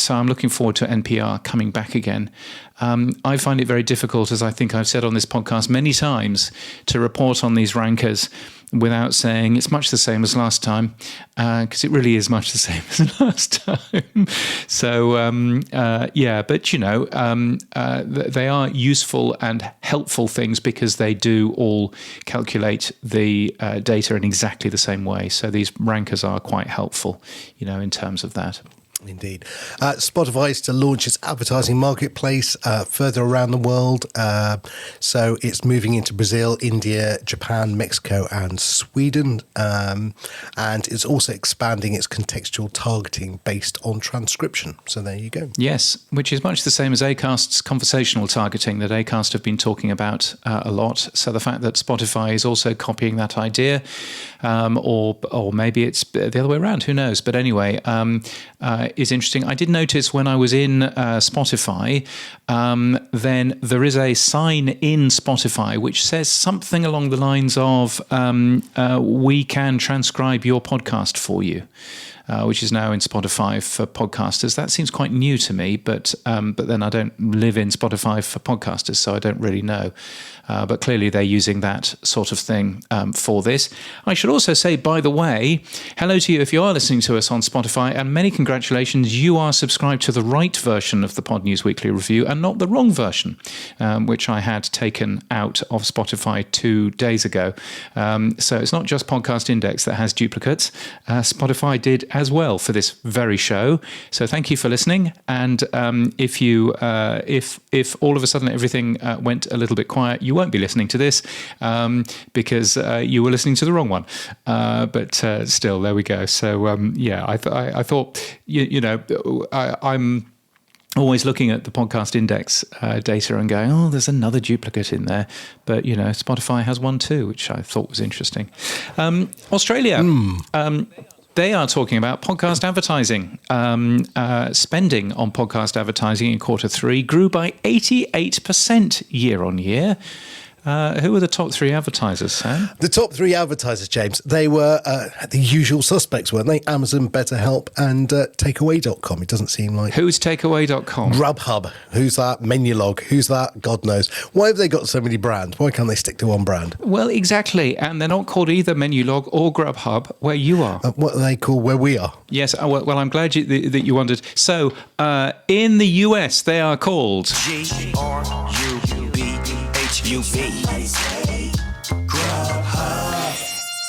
So I'm looking forward to NPR coming back again. I find it very difficult, as I think I've said on this podcast many times, to report on these rankers without saying it's much the same as last time, because it really is much the same as last time. So, but they are useful and helpful things because they do all calculate the data in exactly the same way. So these rankers are quite helpful, in terms of that. Indeed. Spotify is to launch its advertising marketplace further around the world. So it's moving into Brazil, India, Japan, Mexico, and Sweden. And it's also expanding its contextual targeting based on transcription. So there you go. Yes, which is much the same as Acast's conversational targeting that Acast have been talking about a lot. So the fact that Spotify is also copying that idea, or maybe it's the other way around, who knows? But anyway, is interesting. I did notice when I was in Spotify, then there is a sign in Spotify which says something along the lines of, we can transcribe your podcast for you. Which is now in Spotify for podcasters. That seems quite new to me, but then I don't live in Spotify for podcasters, so I don't really know. But clearly they're using that sort of thing for this. I should also say, by the way, hello to you if you are listening to us on Spotify, and many congratulations. You are subscribed to the right version of the Podnews Weekly Review and not the wrong version, which I had taken out of Spotify 2 days ago. So it's not just Podcast Index that has duplicates. Spotify did as well for this very show. So thank you for listening. And if all of a sudden everything went a little bit quiet, you won't be listening to this because you were listening to the wrong one. But still, there we go. So I thought, I'm always looking at the podcast index data and going, oh, there's another duplicate in there. But, Spotify has one too, which I thought was interesting. Australia, they are talking about podcast advertising. Spending on podcast advertising in Q3 grew by 88% year on year. Who were the top three advertisers, Sam? The top three advertisers, James, they were the usual suspects, weren't they? Amazon, BetterHelp, and Takeaway.com. It doesn't seem like... Who's Takeaway.com? Grubhub. Who's that? Menulog. Who's that? God knows. Why have they got so many brands? Why can't they stick to one brand? Well, exactly. And they're not called either Menulog or Grubhub, where you are. What are they called where we are? Yes. Well, I'm glad that you wondered. So, in the US, they are called...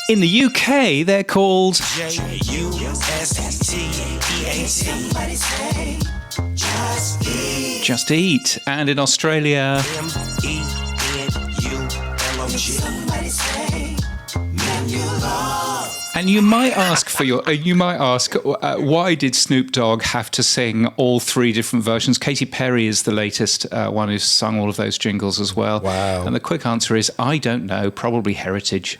In the UK, they're called Just Eat. And in Australia, and you might ask why did Snoop Dogg have to sing all three different versions? Katy Perry is the latest one who's sung all of those jingles as well. Wow. And the quick answer is, I don't know, probably heritage.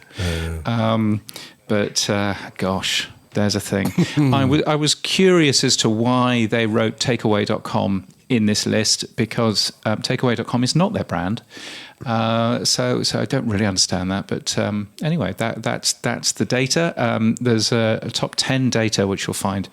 But gosh, there's a thing. I was curious as to why they wrote Takeaway.com in this list, because Takeaway.com is not their brand. So I don't really understand that, but anyway, that's the data. There's a top 10 data which you'll find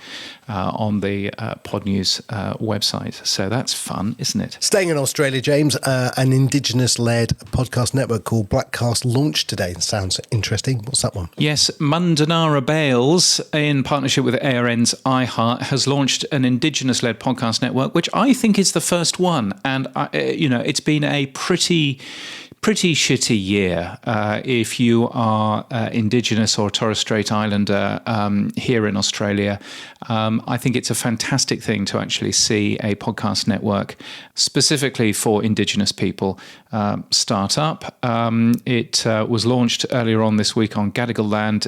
on the Podnews website. So that's fun, isn't it? Staying in Australia, James, an Indigenous-led podcast network called Blackcast launched today. Sounds interesting. What's that one? Yes, Mundanara Bales, in partnership with ARN's iHeart, has launched an Indigenous-led podcast network, which I think is the first one. And it's been a pretty shitty year if you are Indigenous or a Torres Strait Islander here in Australia. I think it's a fantastic thing to actually see a podcast network specifically for Indigenous people start up. It was launched earlier on this week on Gadigal land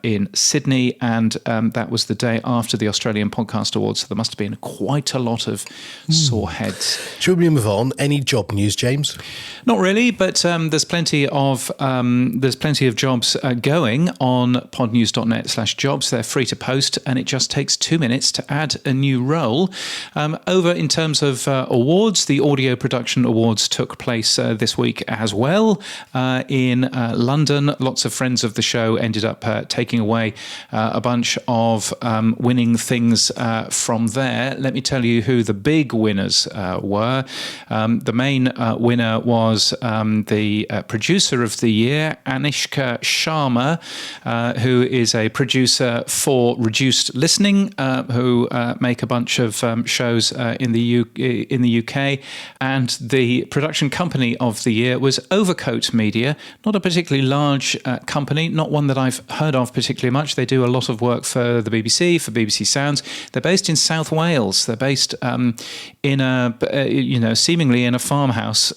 in Sydney, and that was the day after the Australian Podcast Awards, so there must have been quite a lot of sore heads. Should we move on? Any job news, James? Not really, but there's plenty of jobs going on podnews.net/jobs. They're free to post, and it just takes 2 minutes to add a new role. Over in terms of awards, the Audio Production Awards took place this week as well in London. Lots of friends of the show ended up taking away a bunch of winning things from there. Let me tell you who the big winners were. The main winner was the producer of the year, Anishka Sharma, who is a producer for Reduced Listening, who make a bunch of shows in the UK. And the production company of the year was Overcoat Media, not a particularly large company, not one that I've heard of particularly much. They do a lot of work for the BBC, for BBC Sounds. They're based in South Wales. They're based in seemingly in a farmhouse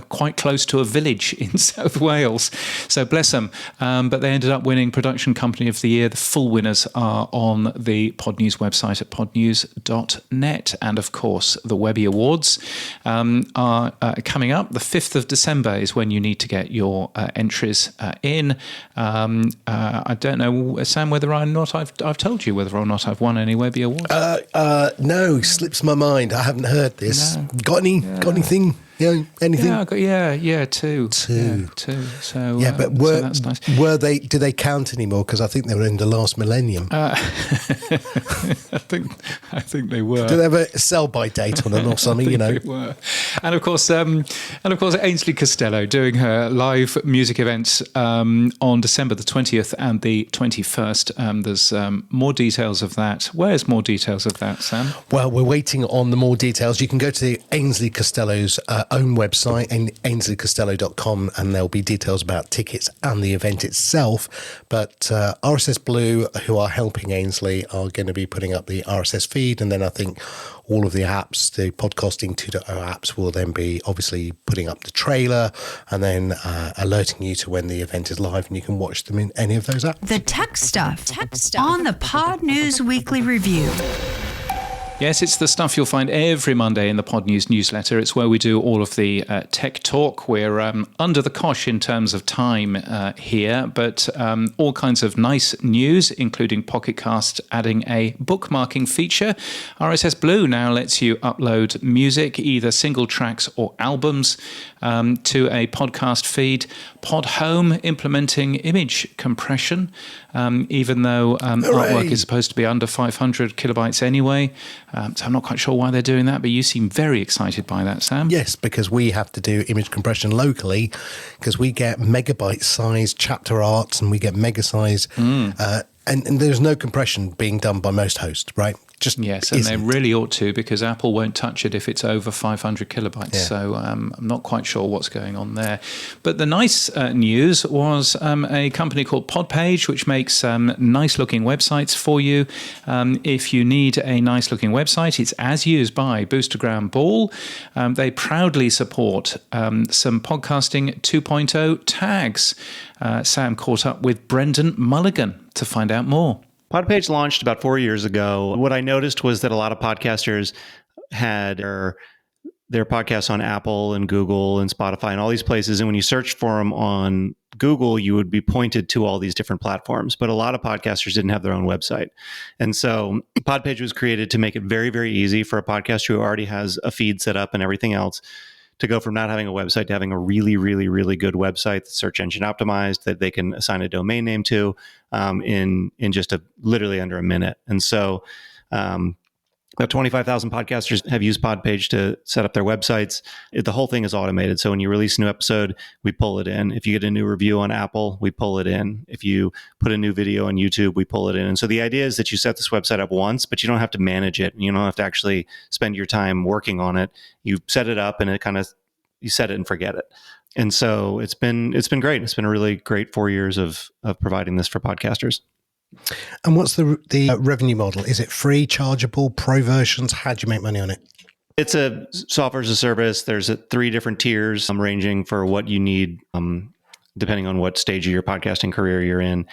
quite close to a village in South Wales. So bless them. But they ended up winning Production Company of the Year. The full winners are on the Podnews website at podnews.net. And of course, the Webby Awards are coming up. The 5th of December is when you need to get your entries in. I don't know, Sam, whether or not I've told you whether or not I've won any Webby Awards. No, slips my mind. I haven't heard this. No. Got anything? Anything? Yeah, I got two. So but so that's nice. Did they count anymore? Because I think they were in the last millennium. I think they were. Did they have a sell-by date on them or something? They were. And of course, Ainsley Costello doing her live music events on December the 20th and the 21st. There's more details of that. Where's more details of that, Sam? Well, we're waiting on the more details. You can go to Ainsley Costello's own website, ainsleycostello.com, and there'll be details about tickets and the event itself. But RSS Blue, who are helping Ainsley, are going to be putting up the RSS feed, and then I think all of the apps, the Podcasting 2.0 apps, will then be obviously putting up the trailer and then alerting you to when the event is live, and you can watch them in any of those apps. The tech stuff on the Podnews Weekly Review. Yes, it's the stuff you'll find every Monday in the Podnews newsletter. It's where we do all of the tech talk. We're under the cosh in terms of time here, but all kinds of nice news, including Pocket Cast adding a bookmarking feature. RSS Blue now lets you upload music, either single tracks or albums, to a podcast feed. Pod Home implementing image compression, even though artwork is supposed to be under 500 kilobytes anyway. So I'm not quite sure why they're doing that, but you seem very excited by that, Sam. Yes, because we have to do image compression locally because we get megabyte-sized chapter arts and we get mega-sized... And there's no compression being done by most hosts, right? Yes, and they really ought to, because Apple won't touch it if it's over 500 kilobytes. Yeah. So I'm not quite sure what's going on there. But the nice news was a company called PodPage, which makes nice-looking websites for you. If you need a nice-looking website, it's as used by Boostergram Ball. They proudly support some Podcasting 2.0 tags. Sam caught up with Brendan Mulligan to find out more. PodPage launched about 4 years ago. What I noticed was that a lot of podcasters had their podcasts on Apple and Google and Spotify and all these places. And when you search for them on Google, you would be pointed to all these different platforms. But a lot of podcasters didn't have their own website. And so PodPage was created to make it very, very easy for a podcaster who already has a feed set up and everything else to go from not having a website to having a really, really, really good website that's search engine optimized that they can assign a domain name to in just literally under a minute. And so about 25,000 podcasters have used PodPage to set up their websites. The whole thing is automated. So when you release a new episode, we pull it in. If you get a new review on Apple, we pull it in. If you put a new video on YouTube, we pull it in. And so the idea is that you set this website up once, but you don't have to manage it. You don't have to actually spend your time working on it. You set it up and you set it and forget it. And so it's been great. It's been a really great 4 years of providing this for podcasters. And what's the revenue model? Is it free, chargeable, pro versions? How do you make money on it? It's a software as a service. There's 3 different tiers ranging for what you need, depending on what stage of your podcasting career you're in.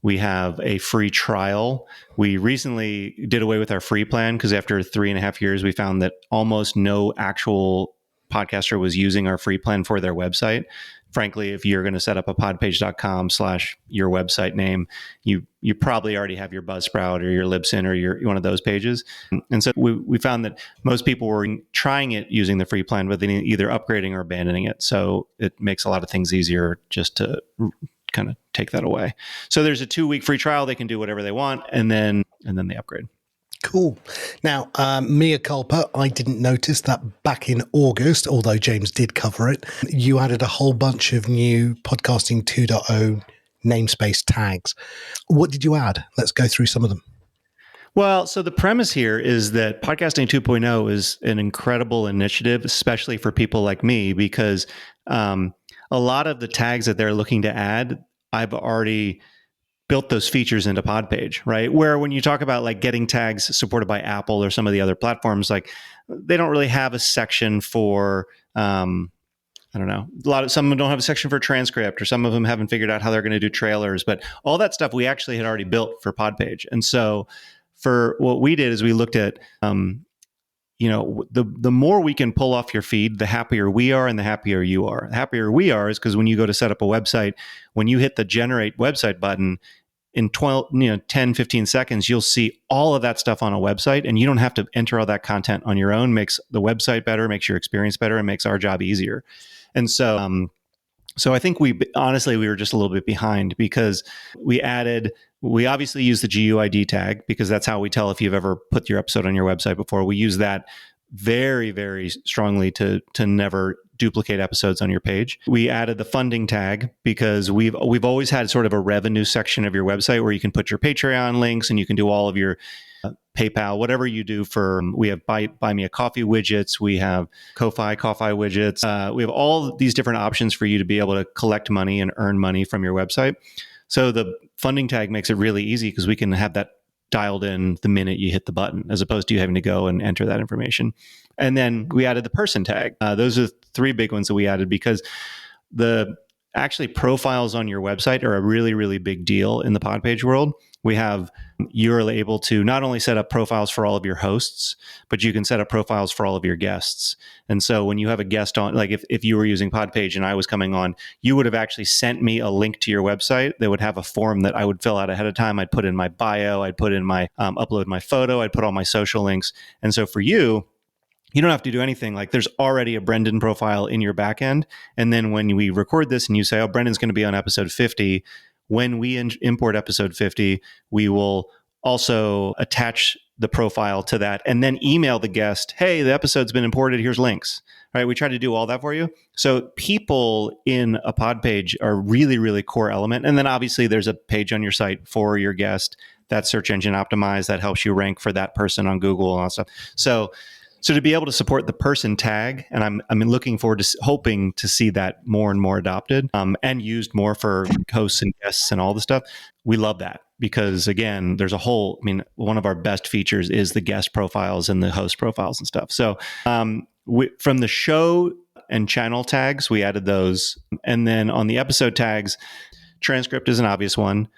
We have a free trial. We recently did away with our free plan because after 3.5 years, we found that almost no actual podcaster was using our free plan for their website. Frankly, if you're going to set up a podpage.com/your website name, you probably already have your Buzzsprout or your Libsyn or your one of those pages. And so we found that most people were trying it using the free plan, but then either upgrading or abandoning it. So it makes a lot of things easier just to kind of take that away. So there's a 2-week free trial. They can do whatever they want, and then they upgrade. Cool. Now, mea culpa, I didn't notice that back in August, although James did cover it, you added a whole bunch of new Podcasting 2.0 namespace tags. What did you add? Let's go through some of them. Well, so the premise here is that Podcasting 2.0 is an incredible initiative, especially for people like me, because a lot of the tags that they're looking to add, I've already built those features into PodPage, right? Where when you talk about like getting tags supported by Apple or some of the other platforms, like they don't really have a section for, I don't know, some of them don't have a section for transcript, or some of them haven't figured out how they're going to do trailers, but all that stuff we actually had already built for PodPage. And so for what we did is we looked at, the more we can pull off your feed, the happier we are and the happier you are. The happier we are is because when you go to set up a website, when you hit the generate website button in 10, 15 seconds, you'll see all of that stuff on a website, and you don't have to enter all that content on your own. Makes the website better, makes your experience better, and makes our job easier. And so, I think we were just a little bit behind because we obviously use the GUID tag because that's how we tell if you've ever put your episode on your website before. We use that very, very strongly to never duplicate episodes on your page. We added the funding tag because we've always had sort of a revenue section of your website where you can put your Patreon links and you can do all of your PayPal, whatever you do we have buy me a coffee widgets, we have Ko-fi widgets. We have all these different options for you to be able to collect money and earn money from your website. So the funding tag makes it really easy because we can have that dialed in the minute you hit the button, as opposed to you having to go and enter that information. And then we added the person tag. Those are three big ones that we added because the actually profiles on your website are a really, really big deal in the PodPage world. You're able to not only set up profiles for all of your hosts, but you can set up profiles for all of your guests. And so when you have a guest on, like if you were using PodPage and I was coming on, you would have actually sent me a link to your website that would have a form that I would fill out ahead of time. I'd put in my bio, I'd put in my upload my photo, I'd put all my social links. And so for you don't have to do anything. Like there's already a Brendan profile in your backend. And then when we record this and you say, oh, Brendan's going to be on episode 50, when we import episode 50, we will also attach the profile to that and then email the guest, hey, the episode's been imported, here's links. Right? We try to do all that for you. So people in a pod page are really, really core element. And then obviously there's a page on your site for your guest that's search engine optimized that helps you rank for that person on Google and all that stuff. So to be able to support the person tag, and I'm looking forward to hoping to see that more and more adopted and used more for hosts and guests and all the stuff. We love that because again, there's one of our best features is the guest profiles and the host profiles and stuff. So from the show and channel tags, we added those. And then on the episode tags, transcript is an obvious one.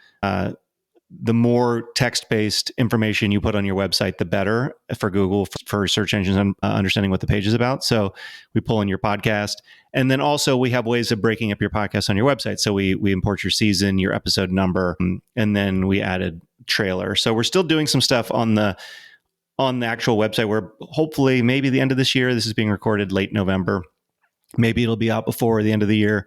The more text-based information you put on your website, the better for Google, for search engines understanding what the page is about. So we pull in your podcast. And then also we have ways of breaking up your podcast on your website. So we import your season, your episode number, and then we added trailer. So we're still doing some stuff on the actual website where hopefully maybe the end of this year, this is being recorded late November. Maybe it'll be out before the end of the year.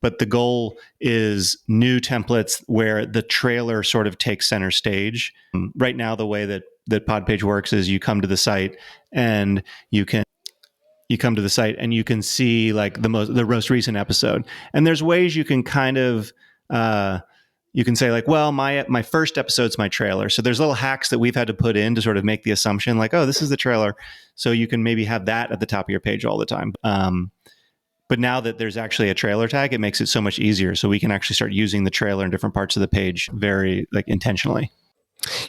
But the goal is new templates where the trailer sort of takes center stage. Right now, the way that PodPage works is you come to the site and you can see like the most recent episode. And there's ways you can kind of you can say like, well, my first episode's my trailer. So there's little hacks that we've had to put in to sort of make the assumption like, oh, this is the trailer. So you can maybe have that at the top of your page all the time. But now that there's actually a trailer tag, it makes it so much easier. So we can actually start using the trailer in different parts of the page very intentionally.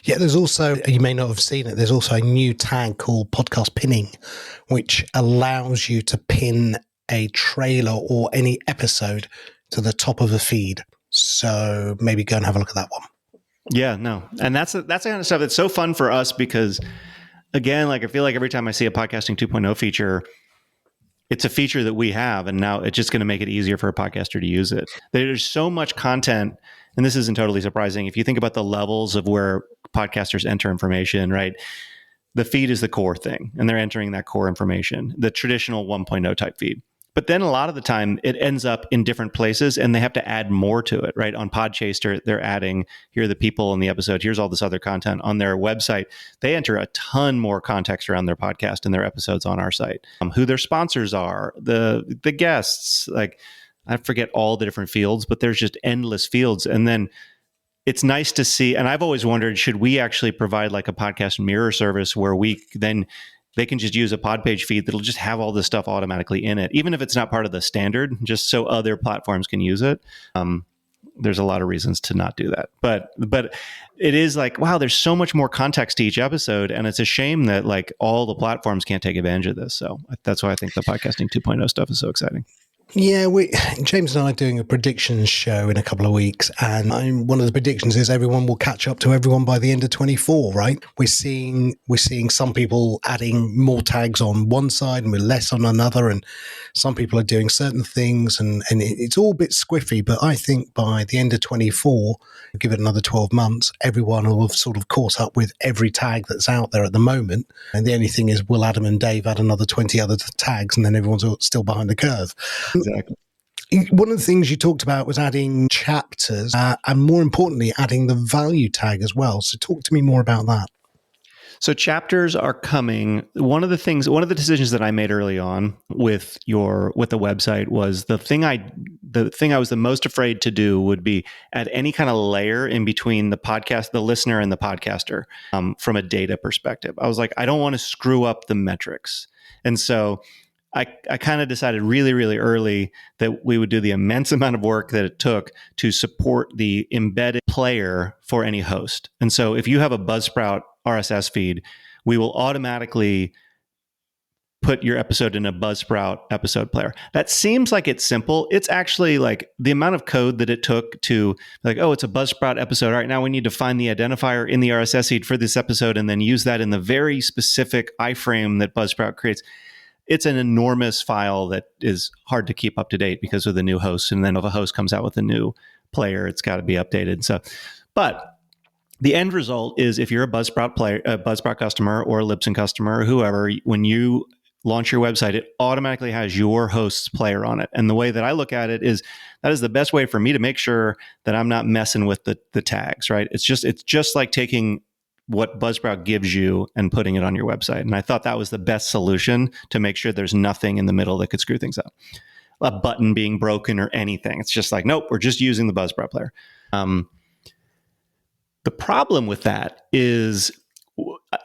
Yeah, there's also, you may not have seen it, there's also a new tag called podcast pinning, which allows you to pin a trailer or any episode to the top of a feed. So maybe go and have a look at that one. Yeah, no. And that's the kind of stuff that's so fun for us because, again, I feel like every time I see a Podcasting 2.0 feature, it's a feature that we have, and now it's just going to make it easier for a podcaster to use it. There's so much content, and this isn't totally surprising. If you think about the levels of where podcasters enter information, right? The feed is the core thing, and they're entering that core information, the traditional 1.0 type feed. But then a lot of the time, it ends up in different places, and they have to add more to it, right? On Podchaser, they're adding, here are the people in the episode, here's all this other content. On their website, they enter a ton more context around their podcast and their episodes on our site. Who their sponsors are, the guests, I forget all the different fields, but there's just endless fields. And then it's nice to see, and I've always wondered, should we actually provide like a podcast mirror service where they can just use a PodPage feed that'll just have all this stuff automatically in it, even if it's not part of the standard, just so other platforms can use it. There's a lot of reasons to not do that. But it is like, wow, there's so much more context to each episode. And it's a shame that all the platforms can't take advantage of this. So that's why I think the Podcasting 2.0 stuff is so exciting. Yeah, James and I are doing a predictions show in a couple of weeks, and one of the predictions is everyone will catch up to everyone by the end of 24. Right? We're seeing some people adding more tags on one side and with less on another, and some people are doing certain things, and it's all a bit squiffy. But I think by the end of 24, give it another 12 months, everyone will have sort of caught up with every tag that's out there at the moment. And the only thing is, will Adam and Dave add another 20 other tags, and then everyone's still behind the curve. Exactly. One of the things you talked about was adding chapters and more importantly, adding the value tag as well. So talk to me more about that. So chapters are coming. One of the decisions that I made early on with the website was the thing I was the most afraid to do would be add any kind of layer in between the listener and the podcaster from a data perspective. I was like, I don't want to screw up the metrics. And so I kind of decided really, really early that we would do the immense amount of work that it took to support the embedded player for any host. And so if you have a Buzzsprout RSS feed, we will automatically put your episode in a Buzzsprout episode player. That seems like it's simple. It's actually like the amount of code that it took to like, oh, it's a Buzzsprout episode. All right, now we need to find the identifier in the RSS feed for this episode and then use that in the very specific iframe that Buzzsprout creates. It's an enormous file that is hard to keep up to date because of the new host. And then if a host comes out with a new player, it's got to be updated. So, but the end result is if you're a Buzzsprout customer or a Libsyn customer or whoever, when you launch your website, it automatically has your host's player on it. And the way that I look at it is that is the best way for me to make sure that I'm not messing with the tags, right? It's just like taking what Buzzsprout gives you and putting it on your website. And I thought that was the best solution to make sure there's nothing in the middle that could screw things up. A button being broken or anything. It's just like, nope, we're just using the Buzzsprout player. The problem with that is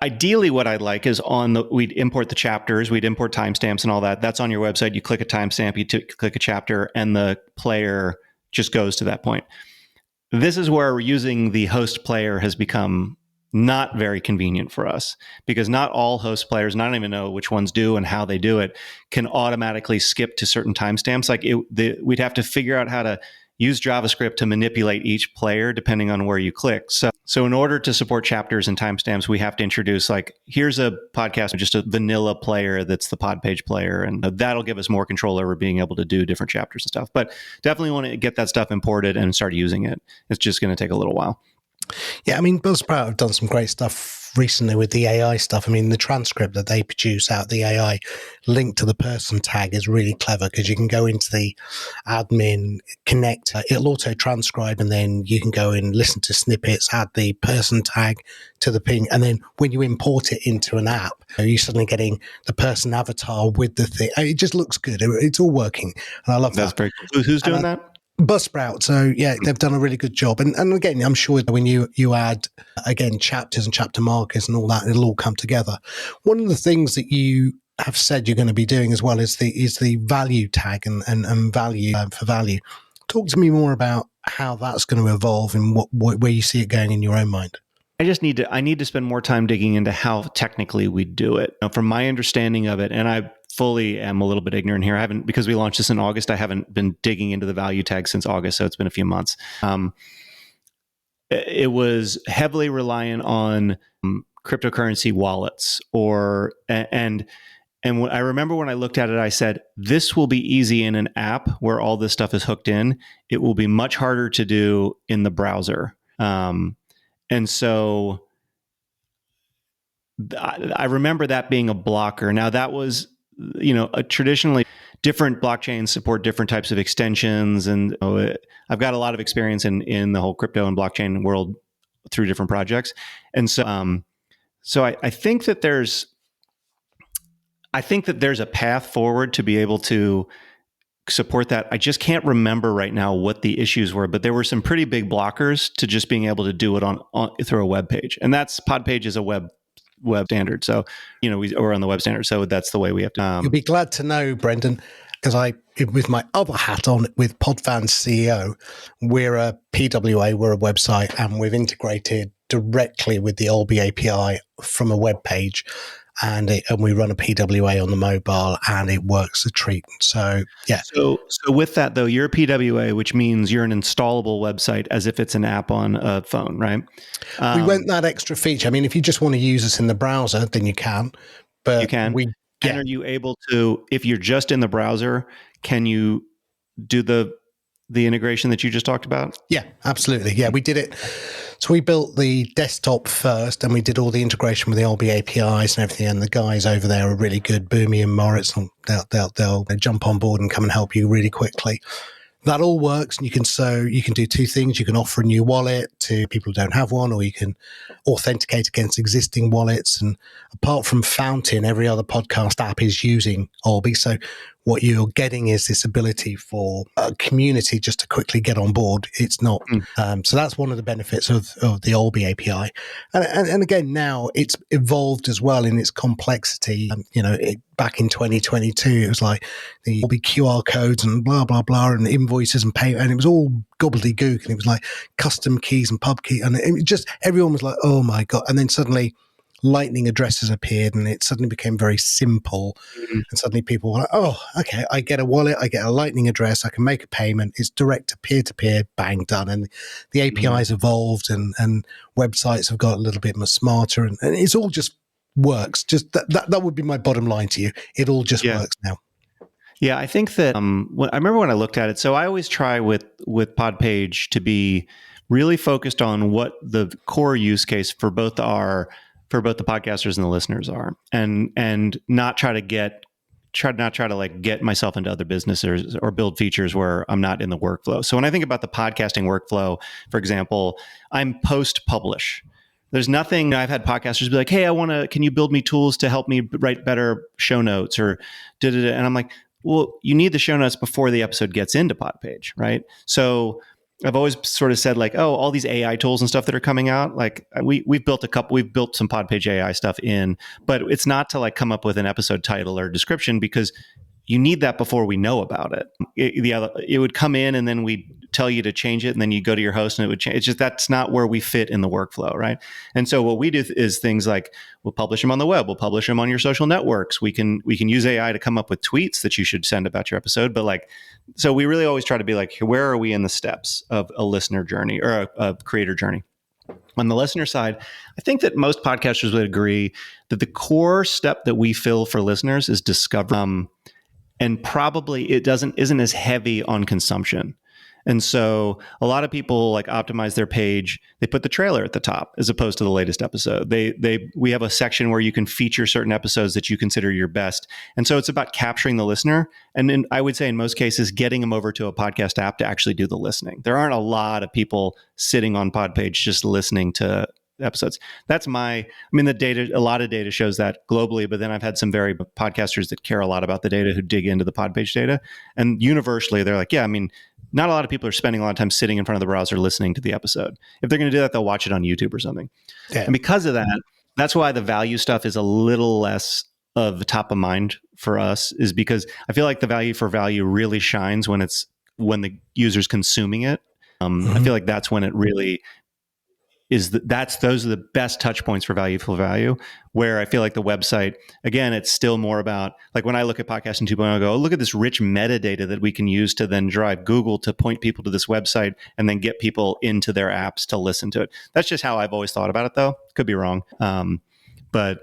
ideally what I'd like is we'd import the chapters, we'd import timestamps and all that. That's on your website. You click a timestamp, you click a chapter, and the player just goes to that point. This is where using the host player has become not very convenient for us because not all host players, and I don't even know which ones do and how they do it, can automatically skip to certain timestamps. Like we'd have to figure out how to use JavaScript to manipulate each player depending on where you click. So in order to support chapters and timestamps, we have to introduce like, here's a podcast, just a vanilla player that's the PodPage player. And that'll give us more control over being able to do different chapters and stuff. But definitely want to get that stuff imported and start using it. It's just going to take a little while. Yeah, I mean, Buzzsprout have done some great stuff recently with the AI stuff. I mean, the transcript that they produce out the AI linked to the person tag is really clever because you can go into the admin, connect, it'll auto transcribe, and then you can go and listen to snippets, add the person tag to the ping. And then when you import it into an app, you're suddenly getting the person avatar with the thing. It just looks good. It's all working. And I love that. That's very cool. Who's doing that? Buzzsprout. So yeah, they've done a really good job. And again, I'm sure when you add, again, chapters and chapter markers and all that, it'll all come together. One of the things that you have said you're going to be doing as well is the value tag and value for value. Talk to me more about how that's going to evolve and where you see it going in your own mind. I need to spend more time digging into how technically we do it. Now, from my understanding of it, and I fully am a little bit ignorant here. Because we launched this in August, I haven't been digging into the value tag since August, so it's been a few months. It was heavily reliant on cryptocurrency wallets, and I remember when I looked at it, I said, this will be easy in an app where all this stuff is hooked in. It will be much harder to do in the browser. And so I remember that being a blocker. Now that was, traditionally different blockchains support different types of extensions. And I've got a lot of experience in the whole crypto and blockchain world through different projects. And so I think that there's a path forward to be able to support that. I just can't remember right now what the issues were, but there were some pretty big blockers to just being able to do it on through a web page. And that's PodPage is a web standard. So, we're on the web standard. So that's the way we have to. You'll be glad to know, Brendan, because with my other hat on with PodFans CEO, we're a PWA, we're a website, and we've integrated directly with the Olby API from a web page. And we run a PWA on the mobile, and it works a treat. So, yeah. So with that, though, you're a PWA, which means you're an installable website as if it's an app on a phone, right? We went that extra feature. I mean, if you just want to use us in the browser, then you can. But you can. And are you able to, if you're just in the browser, can you do the integration that you just talked about? Yeah, absolutely. Yeah, we did it. So we built the desktop first, and we did all the integration with the Olby APIs and everything. And the guys over there are really good, Boomy and Moritz. They'll jump on board and come and help you really quickly. that all works. And you can do two things. You can offer a new wallet to people who don't have one, or you can authenticate against existing wallets. And apart from Fountain, every other podcast app is using Olby. So what you're getting is this ability for a community just to quickly get on board. It's not. So that's one of the benefits of the Olby API. And again, now it's evolved as well in its complexity. Back in 2022, it was like the Olby QR codes and blah, blah, blah, and invoices and pay. And it was all gobbledygook. And it was like custom keys and pub key. And it just, everyone was like, oh my God. And then suddenly Lightning addresses appeared, and it suddenly became very simple. And suddenly people were like, oh, okay, I get a wallet, I get a Lightning address, I can make a payment, it's direct to peer-to-peer, bang, done. And the API's evolved, and websites have got a little bit more smarter, and it's all just works. Just that would be my bottom line to you. It all just works now. Yeah, I think that I remember when I looked at it. So I always try with PodPage to be really focused on what the core use case for both the podcasters and the listeners are, and not try to get myself into other businesses or build features where I'm not in the workflow. So when I think about the podcasting workflow, for example, I'm post-publish. There's nothing. I've had podcasters be like, "Hey, can you build me tools to help me write better show notes?" or da-da-da. And I'm like, well, you need the show notes before the episode gets into PodPage, right? So I've always sort of said like, oh, all these AI tools and stuff that are coming out, like we've built some PodPage AI stuff in, but it's not to like come up with an episode title or description, because you need that before we know about it. It would come in and then we tell you to change it, and then you go to your host and it would change. It's just, that's not where we fit in the workflow, right? And so what we do is things like we'll publish them on the web, we'll publish them on your social networks. We can use AI to come up with tweets that you should send about your episode. But so we really always try to be like, where are we in the steps of a listener journey or a creator journey? On the listener side, I think that most podcasters would agree that the core step that we fill for listeners is discovery. And probably it isn't as heavy on consumption. And so a lot of people like optimize their page. They put the trailer at the top as opposed to the latest episode. We have a section where you can feature certain episodes that you consider your best. And so it's about capturing the listener. And then I would say in most cases, getting them over to a podcast app to actually do the listening. There aren't a lot of people sitting on PodPage just listening to episodes. The data, a lot of data shows that globally, but then I've had some very podcasters that care a lot about the data who dig into the PodPage data. And universally, they're like, not a lot of people are spending a lot of time sitting in front of the browser listening to the episode. If they're going to do that, they'll watch it on YouTube or something. Yeah. And because of that, that's why the value stuff is a little less of the top of mind for us, is because I feel like the value for value really shines when the user's consuming it. I feel like that's when it really those are the best touch points for value, where I feel like the website, again, it's still more about, like when I look at Podcasting 2.0, I go, look at this rich metadata that we can use to then drive Google to point people to this website and then get people into their apps to listen to it. That's just how I've always thought about it, though. Could be wrong. But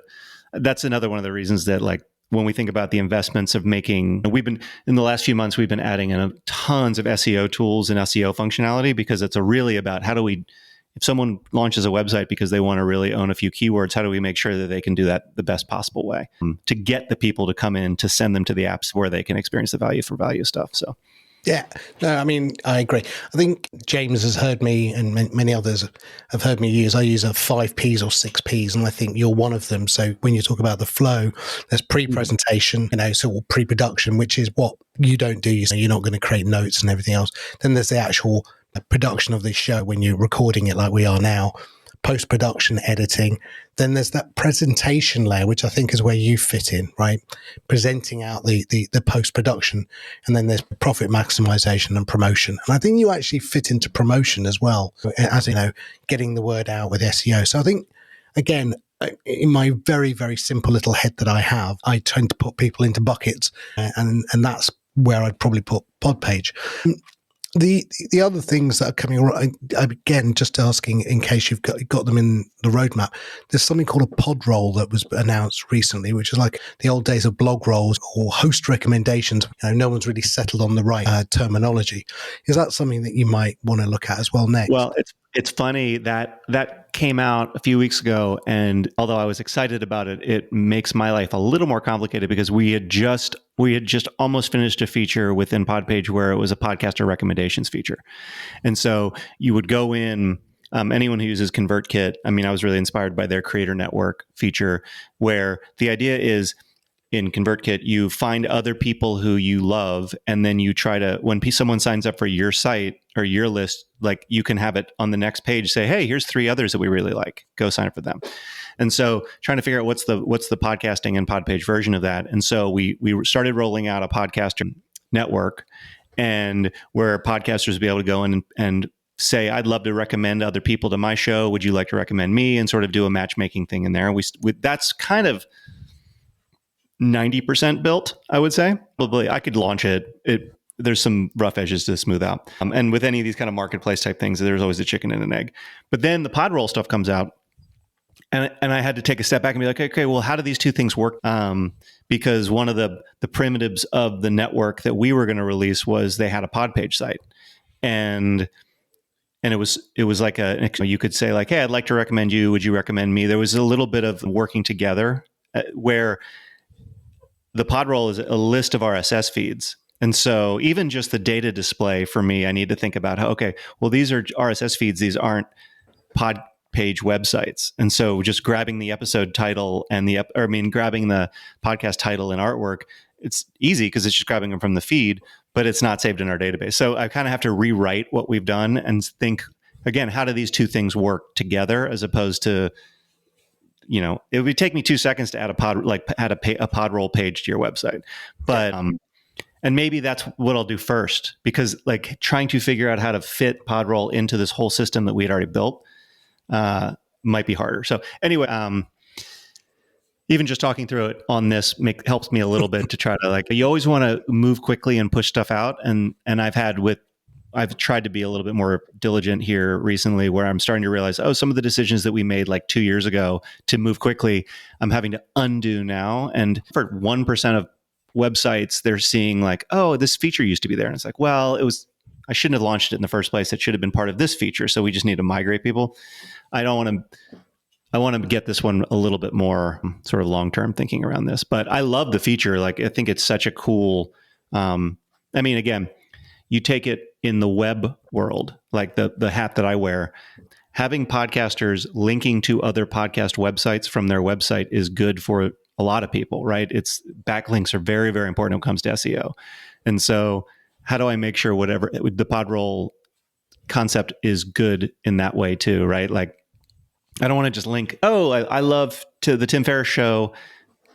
that's another one of the reasons that, like, when we think about the investments of in the last few months, we've been adding in tons of SEO tools and SEO functionality, because it's really about if someone launches a website because they want to really own a few keywords, how do we make sure that they can do that the best possible way to get the people to come in, to send them to the apps where they can experience the value for value stuff? So, yeah, no, I agree. I think James has heard me, and many others have heard me I use a 5 Ps or 6 Ps, and I think you're one of them. So when you talk about the flow, there's pre-presentation, so pre-production, which is what you don't do. You're not going to create notes and everything else. Then there's the actual production of this show when you're recording it like we are now, post-production editing. Then there's that presentation layer, which I think is where you fit in, right? Presenting out the post-production. And then there's profit maximization and promotion. And I think you actually fit into promotion as well, as getting the word out with SEO. So I think, again, in my very, very simple little head that I have, I tend to put people into buckets, and that's where I'd probably put PodPage. The other things that are coming, again, just asking in case you've got them in the roadmap, there's something called a pod roll that was announced recently, which is like the old days of blog rolls or host recommendations. No one's really settled on the right terminology. Is that something that you might want to look at as well next? Well, it's funny that came out a few weeks ago, and although I was excited about it, it makes my life a little more complicated, because we we had just almost finished a feature within PodPage where it was a podcaster recommendations feature. And so you would go in, anyone who uses ConvertKit, I mean, I was really inspired by their creator network feature, where the idea is in ConvertKit, you find other people who you love, and then you try to, when someone signs up for your site or your list, like you can have it on the next page say, hey, here's 3 others that we really like. Go sign up for them. And so trying to figure out what's the podcasting and PodPage version of that. And so we started rolling out a podcaster network, and where podcasters would be able to go in and say, I'd love to recommend other people to my show. Would you like to recommend me? And sort of do a matchmaking thing in there. And that's kind of 90% built, I would say. Probably I could launch it. There's some rough edges to smooth out. And with any of these kind of marketplace type things, there's always a chicken and an egg. But then the Podroll stuff comes out, and I had to take a step back and be like, okay, well, how do these two things work? Because one of the primitives of the network that we were going to release was they had a PodPage site, and it was like you could say like, hey, I'd like to recommend you. Would you recommend me? There was a little bit of working together where the Podroll is a list of RSS feeds. And so even just the data display for me, I need to think about okay, well, these are RSS feeds. These aren't PodPage websites. And so just grabbing the episode title and grabbing the podcast title and artwork, it's easy because it's just grabbing them from the feed, but it's not saved in our database. So I kind of have to rewrite what we've done and think, again, how do these two things work together as opposed to, it would take me 2 seconds to add a Podroll page to your website. But, and maybe that's what I'll do first, because like trying to figure out how to fit Podroll into this whole system that we had already built might be harder. So anyway, even just talking through it on this helps me a little bit to try to you always want to move quickly and push stuff out. And I've tried to be a little bit more diligent here recently, where I'm starting to realize, some of the decisions that we made like 2 years ago to move quickly, I'm having to undo now. And for 1% of websites, they're seeing like, this feature used to be there. And it's like, well, I shouldn't have launched it in the first place. It should have been part of this feature. So we just need to migrate people. I want to get this one a little bit more sort of long-term thinking around this, but I love the feature. Like, I think it's such a cool, again, you take it in the web world, like the hat that I wear, having podcasters linking to other podcast websites from their website is good for a lot of people, right? Backlinks are very, very important when it comes to SEO. And so how do I make sure the Podroll concept is good in that way too, right? Like, I don't want to just link, I love to the Tim Ferriss show,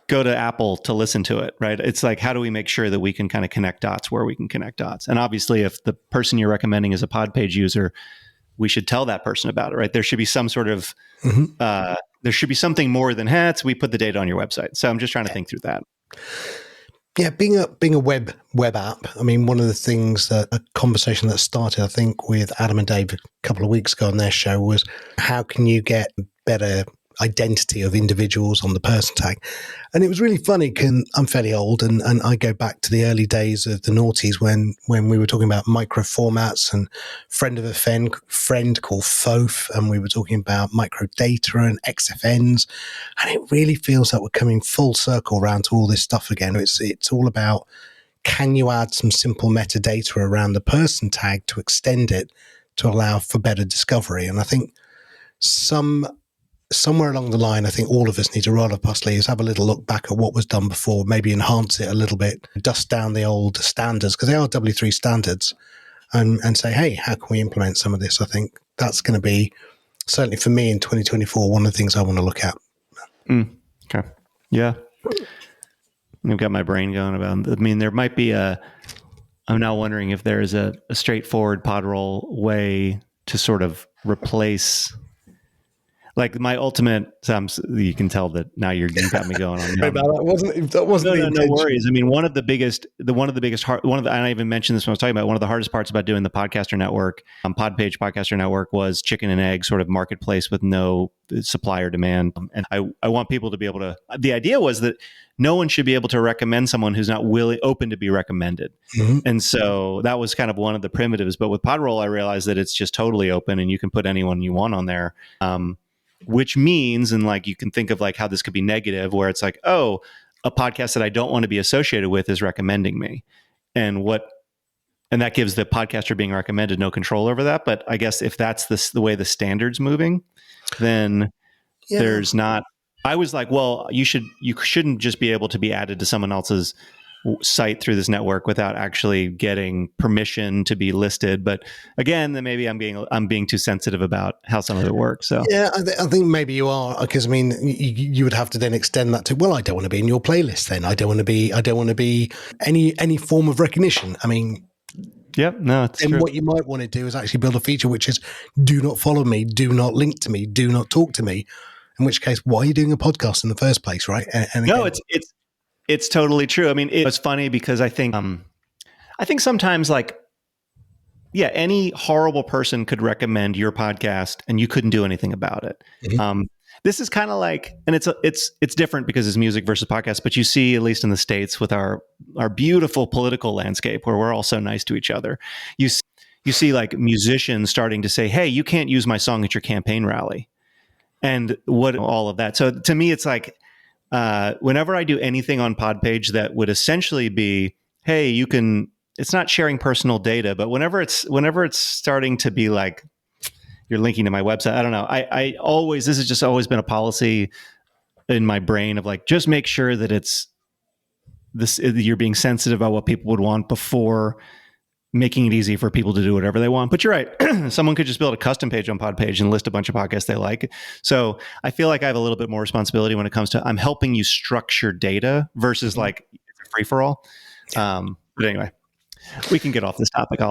go to Apple to listen to it, right? It's like, how do we make sure that we can kind of connect dots where we can connect dots? And obviously, if the person you're recommending is a PodPage user, we should tell that person about it, right? There should be some sort of, there should be something more than, we put the data on your website. So I'm just trying to think through that. Yeah, being a web app, I mean, one of the things that a conversation that started, I think, with Adam and Dave a couple of weeks ago on their show was, how can you get better identity of individuals on the person tag? And it was really funny because I'm fairly old and I go back to the early days of the noughties when we were talking about micro formats and friend of a friend called FOF, and we were talking about micro data and XFNs, and it really feels like we're coming full circle around to all this stuff again. It's all about, can you add some simple metadata around the person tag to extend it to allow for better discovery? And I think somewhere along the line, I think all of us need to roll up our sleeves, have a little look back at what was done before, maybe enhance it a little bit, dust down the old standards, because they are W3 standards, and say, hey, how can we implement some of this? I think that's going to be, certainly for me in 2024, one of the things I want to look at. Okay. Yeah. I've got my brain going about, there might be I'm now wondering if there's a straightforward Podroll way to sort of replace, like my ultimate, you can tell that now you got me going on. That wasn't no worries. I mean, and I even mentioned this when I was talking about one of the hardest parts about doing the podcaster network, PodPage podcaster network, was chicken and egg sort of marketplace with no supplier demand. And I want people to be able to, the idea was that no one should be able to recommend someone who's not open to be recommended. Mm-hmm. And so that was kind of one of the primitives. But with Podroll, I realized that it's just totally open and you can put anyone you want on there. Which means, and like you can think of like how this could be negative, where it's like, a podcast that I don't want to be associated with is recommending me. And that gives the podcaster being recommended no control over that. But I guess if that's the way the standard's moving, then there's not. I was like, well, you shouldn't just be able to be added to someone else's site through this network without actually getting permission to be listed. But again, then maybe I'm being too sensitive about how some of it works. So yeah, I think maybe you are, because I mean, you would have to then extend that to, well, I don't want to be in your playlist. Then I don't want to be any form of recognition. I mean. Yep, no, it's true. And what you might want to do is actually build a feature which is, do not follow me, do not link to me, do not talk to me. In which case, why are you doing a podcast in the first place, right? And no, it's totally true. I mean, it's funny because I think sometimes, like, yeah, any horrible person could recommend your podcast and you couldn't do anything about it. Mm-hmm. This is kind of like, and it's different because it's music versus podcast, but you see, at least in the States, with our beautiful political landscape where we're all so nice to each other, you see like musicians starting to say, hey, you can't use my song at your campaign rally. And all of that. So to me, it's like, whenever I do anything on PodPage that would essentially be, hey, it's not sharing personal data, but whenever it's starting to be like, you're linking to my website, I don't know. This has just always been a policy in my brain of like, just make sure that you're being sensitive about what people would want before making it easy for people to do whatever they want. But you're right. Someone could just build a custom page on PodPage and list a bunch of podcasts they like. So I feel like I have a little bit more responsibility when it comes to, I'm helping you structure data versus like it's a free for all. But anyway, we can get off this topic.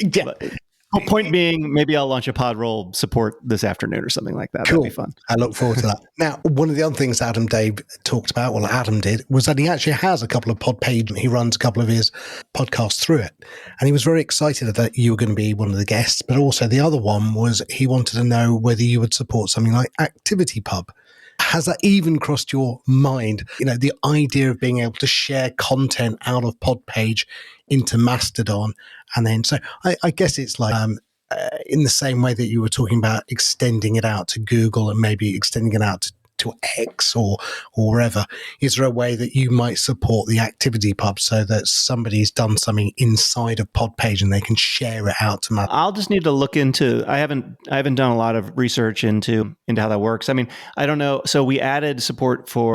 Point being, maybe I'll launch a PodRoll support this afternoon or something like that. Cool. That'd be fun. I look forward to that. Now, one of the other things Adam Dave talked about, well, Adam did, was that he actually has a couple of PodPage. He runs a couple of his podcasts through it. And he was very excited that you were going to be one of the guests. But also the other one was he wanted to know whether you would support something like ActivityPub. Has that even crossed your mind? You know, the idea of being able to share content out of PodPage into Mastodon. And then, so I guess it's like in the same way that you were talking about extending it out to Google and maybe extending it out to X or wherever. Is there a way that you might support the ActivityPub so that somebody's done something inside of PodPage and they can share it out to Mastodon? I'll just need to look into. I haven't done a lot of research into how that works. I mean, I don't know. So we added support for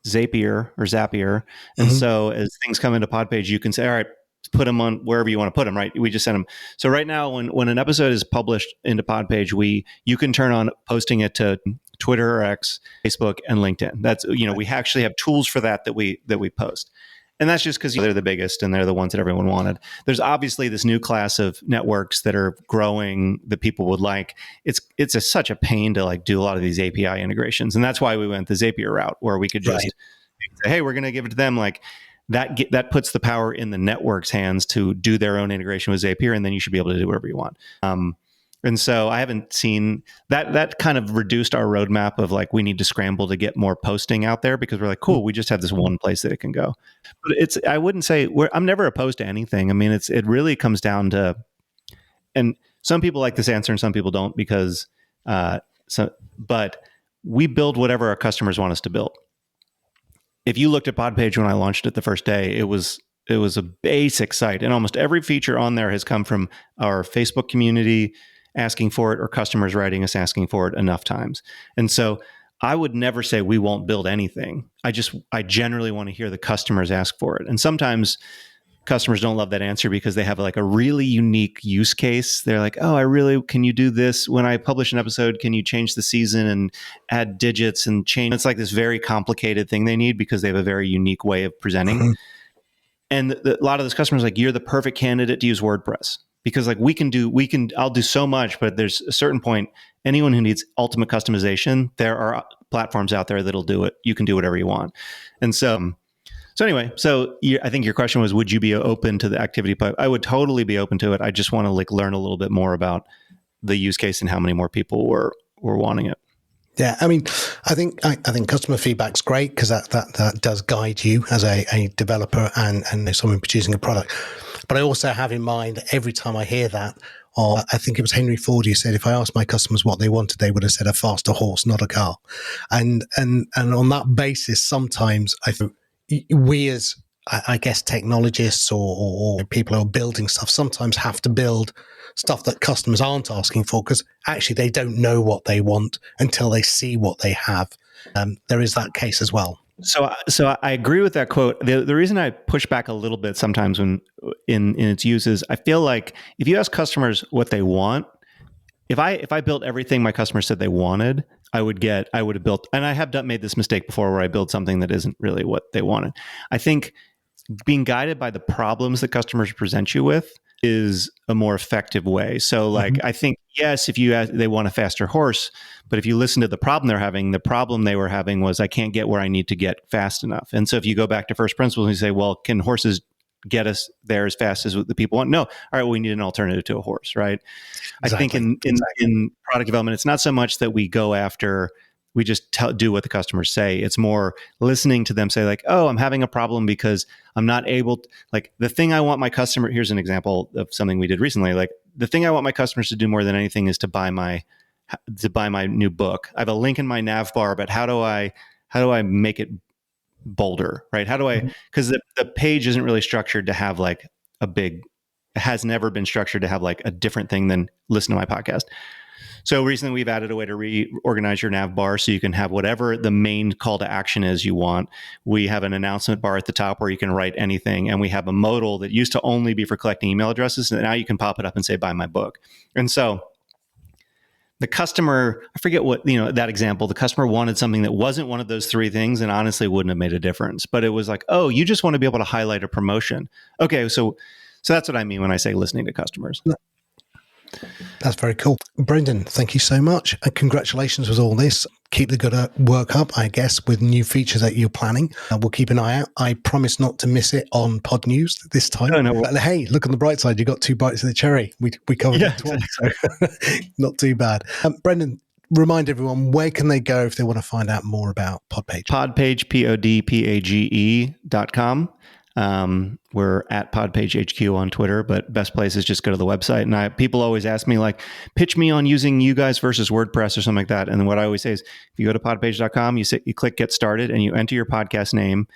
Zapier, and so as things come into PodPage, you can say, all right, put them on wherever you want to put them, right? We just send them. So right now, when an episode is published into PodPage, you can turn on posting it to Twitter or X, Facebook, and LinkedIn. That's, we actually have tools for that we post. And that's just because they're the biggest and they're the ones that everyone wanted. There's obviously this new class of networks that are growing that people would like. It's such a pain to like do a lot of these API integrations. And that's why we went the Zapier route, where we could just say, hey, we're going to give it to them. Like that puts the power in the network's hands to do their own integration with Zapier. And then you should be able to do whatever you want. And so I haven't seen that kind of reduced our roadmap of like, we need to scramble to get more posting out there, because we're like, cool, we just have this one place that it can go. But I wouldn't say I'm never opposed to anything. I mean, it really comes down to, and some people like this answer and some people don't, because, but we build whatever our customers want us to build. If you looked at PodPage when I launched it the first day, it was a basic site, and almost every feature on there has come from our Facebook community asking for it, or customers writing us asking for it enough times. And so I would never say we won't build anything. I generally want to hear the customers ask for it. And sometimes customers don't love that answer because they have like a really unique use case. They're like, oh, can you do this? When I publish an episode, can you change the season and add digits and change? It's like this very complicated thing they need because they have a very unique way of presenting. Mm-hmm. And a lot of those customers are like, you're the perfect candidate to use WordPress. Because like I'll do so much, but there's a certain point, anyone who needs ultimate customization, there are platforms out there that'll do it. You can do whatever you want. And so anyway, I think your question was, would you be open to the ActivityPub? I would totally be open to it. I just want to like learn a little bit more about the use case and how many more people were wanting it. Yeah, I mean, I think customer feedback's great because that does guide you as a developer and someone producing a product. But I also have in mind every time I hear that, or I think it was Henry Ford who said, if I asked my customers what they wanted, they would have said a faster horse, not a car. And on that basis, sometimes I think we as, I guess, technologists or people who are building stuff sometimes have to build stuff that customers aren't asking for because actually they don't know what they want until they see what they have. There is that case as well. So I agree with that quote. The reason I push back a little bit sometimes when in its use is I feel like if you ask customers what they want, if I built everything my customers said they wanted, I would have built, and I have made this mistake before where I build something that isn't really what they wanted. I think being guided by the problems that customers present you with is a more effective way. So I think, yes, if you ask, they want a faster horse, but if you listen to the problem the problem they were having was I can't get where I need to get fast enough. And so if you go back to first principles and you say, well, can horses get us there as fast as what the people want? No. All right, well, we need an alternative to a horse, right? Exactly. I think in product development, it's not so much that we go after, we just do what the customers say. It's more listening to them say like, oh, I'm having a problem because I'm not able to, like the thing I want my customer, here's an example of something we did recently. Like the thing I want my customers to do more than anything is to buy my new book. I have a link in my nav bar, but how do I make it bolder, right? How do I, because the page isn't really structured to have like it has never been structured to have like a different thing than listen to my podcast. So recently we've added a way to reorganize your nav bar so you can have whatever the main call to action is you want. We have an announcement bar at the top where you can write anything. And we have a modal that used to only be for collecting email addresses. And now you can pop it up and say, buy my book. And so the customer, I forget what, that example, the customer wanted something that wasn't one of those three things and honestly wouldn't have made a difference. But it was like, oh, you just want to be able to highlight a promotion. Okay, so that's what I mean when I say listening to customers. That's very cool. Brendan, thank you so much. And congratulations with all this. Keep the good work up, I guess, with new features that you're planning. We'll keep an eye out. I promise not to miss it on Podnews this time. No. But hey, look on the bright side. You got 2 bites of the cherry. We covered it twice, so not too bad. Brendan, remind everyone, where can they go if they want to find out more about PodPage? PodPage, PodPage.com. We're at PodPage HQ on Twitter, but best place is just go to the website. And people always ask me like, pitch me on using you guys versus WordPress or something like that. And what I always say is, if you go to podpage.com, you click get started and you enter your podcast name.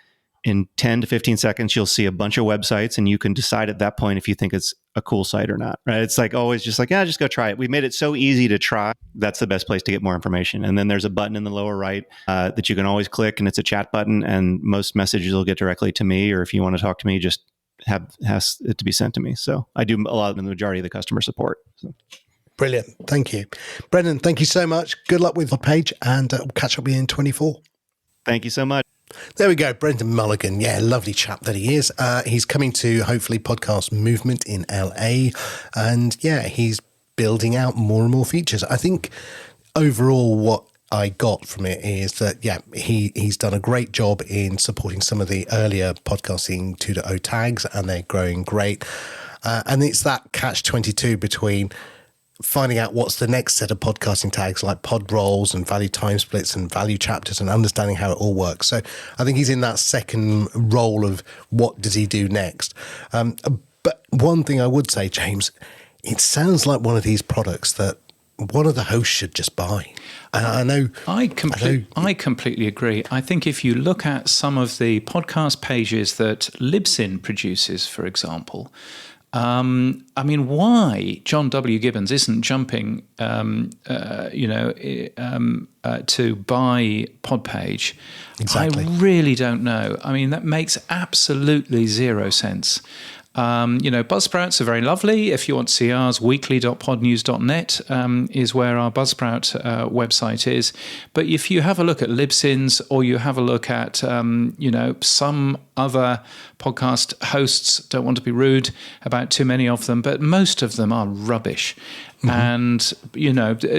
In 10 to 15 seconds, you'll see a bunch of websites and you can decide at that point if you think it's a cool site or not, right? It's like always just like, just go try it. We've made it so easy to try. That's the best place to get more information. And then there's a button in the lower right that you can always click, and it's a chat button, and most messages will get directly to me, or if you want to talk to me, just has it to be sent to me. So I do a lot of the majority of the customer support. So. Brilliant. Thank you. Brendan, thank you so much. Good luck with the page, and we'll catch up with you in 24. Thank you so much. There we go. Brendan Mulligan. Yeah, lovely chap that he is. He's coming to, hopefully, Podcast Movement in LA. And yeah, he's building out more and more features. I think overall what I got from it is that, he's done a great job in supporting some of the earlier podcasting 2.0 tags, and they're growing great. And it's that catch-22 between finding out what's the next set of podcasting tags like pod roles and value time splits and value chapters, and understanding how it all works. So I think he's in that second role of what does he do next. But one thing I would say, James, it sounds like one of these products that one of the hosts should just buy. I completely agree. I think if you look at some of the podcast pages that Libsyn produces, for example, why John W. Gibbons isn't jumping, to buy PodPage, exactly. I really don't know. I mean, that makes absolutely zero sense. Buzzsprouts are very lovely. If you want to see ours, weekly.podnews.net is where our Buzzsprout website is. But if you have a look at Libsyn's, or you have a look at, some other podcast hosts, don't want to be rude about too many of them, but most of them are rubbish. Mm-hmm. And,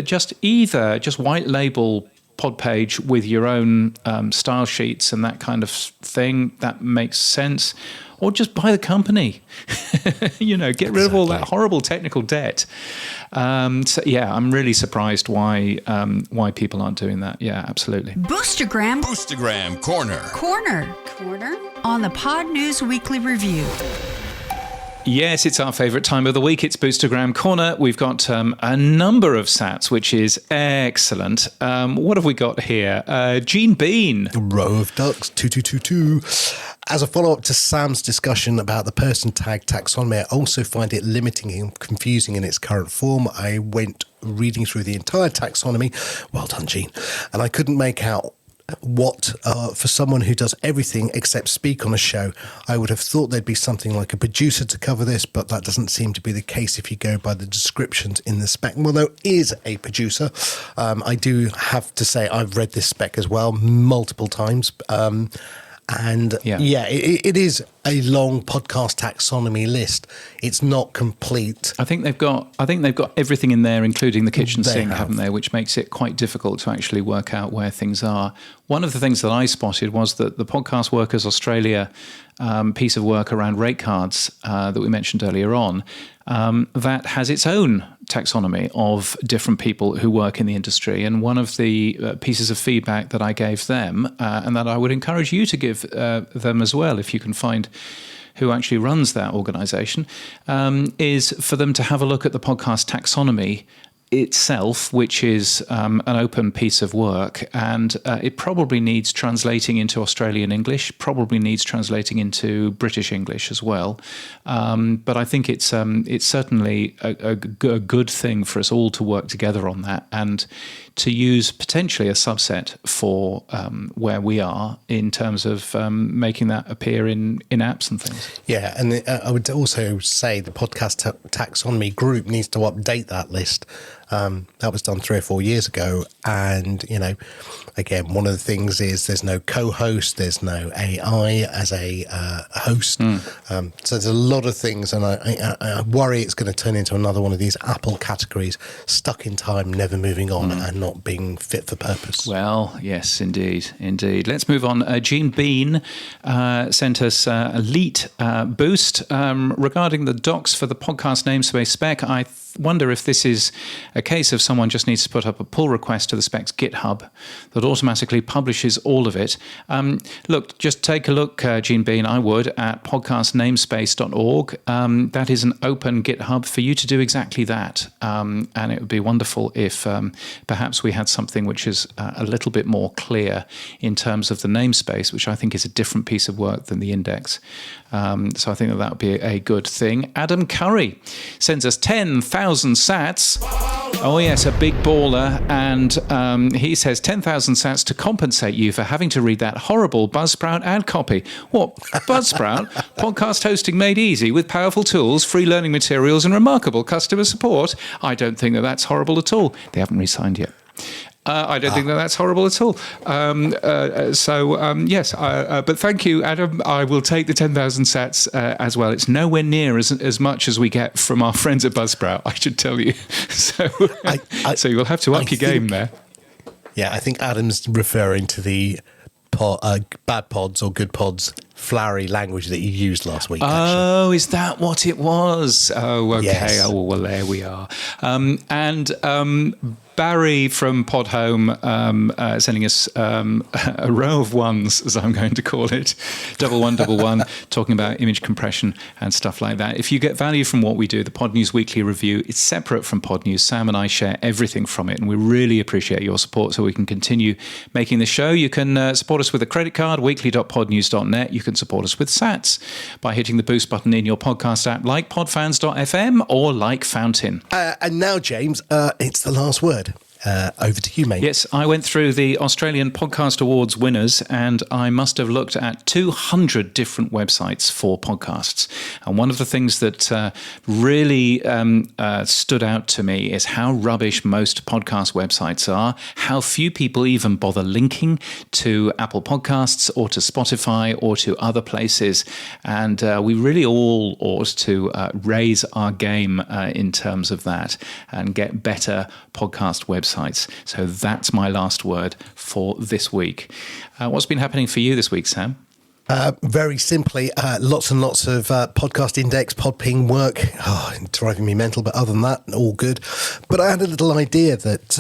just white label PodPage with your own style sheets and that kind of thing, that makes sense. Or just buy the company, get rid of all that horrible technical debt. I'm really surprised why people aren't doing that. Yeah, absolutely. Boostergram Corner on the Podnews Weekly Review. Yes, it's our favourite time of the week. It's Boostergram Corner. We've got a number of sats, which is excellent. What have we got here? Gene Bean. Row of ducks, 2222. As a follow-up to Sam's discussion about the person tag taxonomy, I also find it limiting and confusing in its current form. I went reading through the entire taxonomy. Well done, Gene. And I couldn't make out what, for someone who does everything except speak on a show, I would have thought there'd be something like a producer to cover this, but that doesn't seem to be the case if you go by the descriptions in the spec. Well, there is a producer. I do have to say I've read this spec as well multiple times. It is a long podcast taxonomy list. It's not complete. I think they've got everything in there, including the kitchen sink, haven't they? Which makes it quite difficult to actually work out where things are. One of the things that I spotted was that the Podcast Workers Australia piece of work around rate cards that we mentioned earlier on, that has its own taxonomy of different people who work in the industry. And one of the pieces of feedback that I gave them, and that I would encourage you to give them as well, if you can find who actually runs that organisation, is for them to have a look at the podcast taxonomy itself, which is an open piece of work, and it probably needs translating into Australian English, probably needs translating into British English as well. But I think it's certainly a good thing for us all to work together on that, and to use potentially a subset for where we are in terms of making that appear in apps and things. Yeah, and I would also say the podcast taxonomy group needs to update that list. That was done 3 or 4 years ago. And, again, one of the things is there's no co-host, there's no AI as a host. So there's a lot of things. And I worry it's going to turn into another one of these Apple categories, stuck in time, never moving on and not being fit for purpose. Well, yes, indeed. Let's move on. Gene Bean sent us a elite boost regarding the docs for the podcast namespace spec. I wonder if this is a case of someone just needs to put up a pull request to the specs GitHub that automatically publishes all of it. Look, just take a look, Gene Bean, I would, at podcastnamespace.org. That is an open GitHub for you to do exactly that. And it would be wonderful if perhaps we had something which is a little bit more clear in terms of the namespace, which I think is a different piece of work than the index. So I think that would be a good thing. Adam Curry sends us 10,000 sats. Oh yes, a big baller. And he says 10,000 sats to compensate you for having to read that horrible Buzzsprout ad copy. What? Buzzsprout? Podcast hosting made easy with powerful tools, free learning materials and remarkable customer support. I don't think that that's horrible at all. They haven't re-signed yet. I don't think that's horrible at all. Yes, but thank you, Adam. I will take the 10,000 sats as well. It's nowhere near as much as we get from our friends at Buzzsprout, I should tell you. So you will have to up your game there. Yeah, I think Adam's referring to the bad pods or good pods flowery language that you used last week. Oh, is that what it was? Oh, okay. Yes. Oh, well, there we are. Barry from Podhome sending us a row of ones, as I'm going to call it, 1111, talking about image compression and stuff like that. If you get value from what we do, the Podnews Weekly Review, it's separate from Podnews. Sam and I share everything from it, and we really appreciate your support so we can continue making the show. You can support us with a credit card, weekly.podnews.net. You can support us with sats by hitting the boost button in your podcast app like podfans.fm or like Fountain. And now, James, it's the last word. Over to you, mate. Yes, I went through the Australian Podcast Awards winners and I must have looked at 200 different websites for podcasts. And one of the things that really stood out to me is how rubbish most podcast websites are, how few people even bother linking to Apple Podcasts or to Spotify or to other places. And we really all ought to raise our game in terms of that and get better podcast websites. So that's my last word for this week. What's been happening for you this week, Sam? Very simply, lots and lots of podcast index, podping work. Driving me mental, but other than that, all good. But I had a little idea that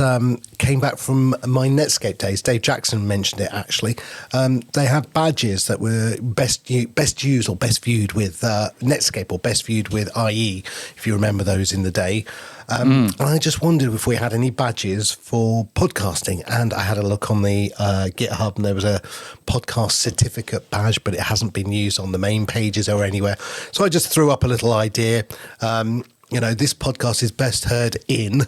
came back from my Netscape days. Dave Jackson mentioned it, actually. They had badges that were best used or best viewed with Netscape or best viewed with IE, if you remember those in the day. And I just wondered if we had any badges for podcasting. And I had a look on the GitHub, and there was a podcast certificate badge, but it hasn't been used on the main pages or anywhere. So I just threw up a little idea. This podcast is best heard in,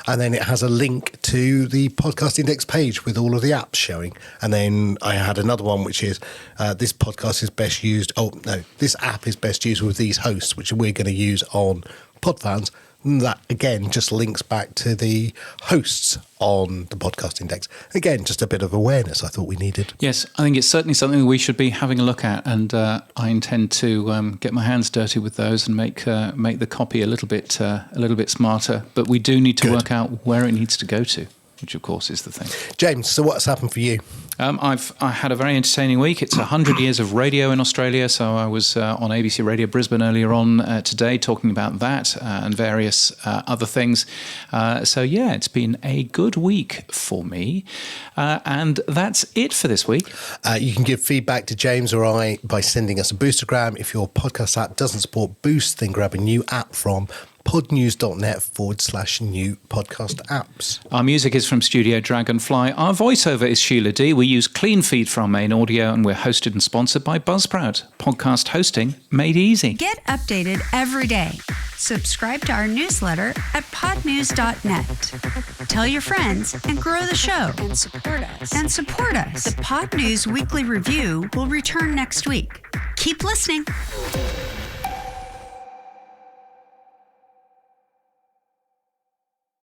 and then it has a link to the podcast index page with all of the apps showing. And then I had another one, which is this podcast is best used. Oh, no, this app is best used with these hosts, which we're going to use on Podfans. That, again, just links back to the hosts on the podcast index. Again, just a bit of awareness I thought we needed. Yes, I think it's certainly something we should be having a look at, and I intend to get my hands dirty with those and make the copy a little bit smarter. But we do need to work out where it needs to go to, which of course is the thing. James, so what's happened for you? I had a very entertaining week. It's 100 years of radio in Australia, so I was on ABC Radio Brisbane earlier on today talking about that and various other things. It's been a good week for me. And that's it for this week. You can give feedback to James or I by sending us a boostergram. If your podcast app doesn't support Boost, then grab a new app from podnews.net/new podcast apps. Our music is from Studio Dragonfly. Our voiceover is Sheila D. We use Clean Feed for our main audio, and we're hosted and sponsored by Buzzsprout. Podcast hosting made easy. Get updated every day. Subscribe to our newsletter at podnews.net. Tell your friends and grow the show. And support us. The Podnews Weekly Review will return next week. Keep listening.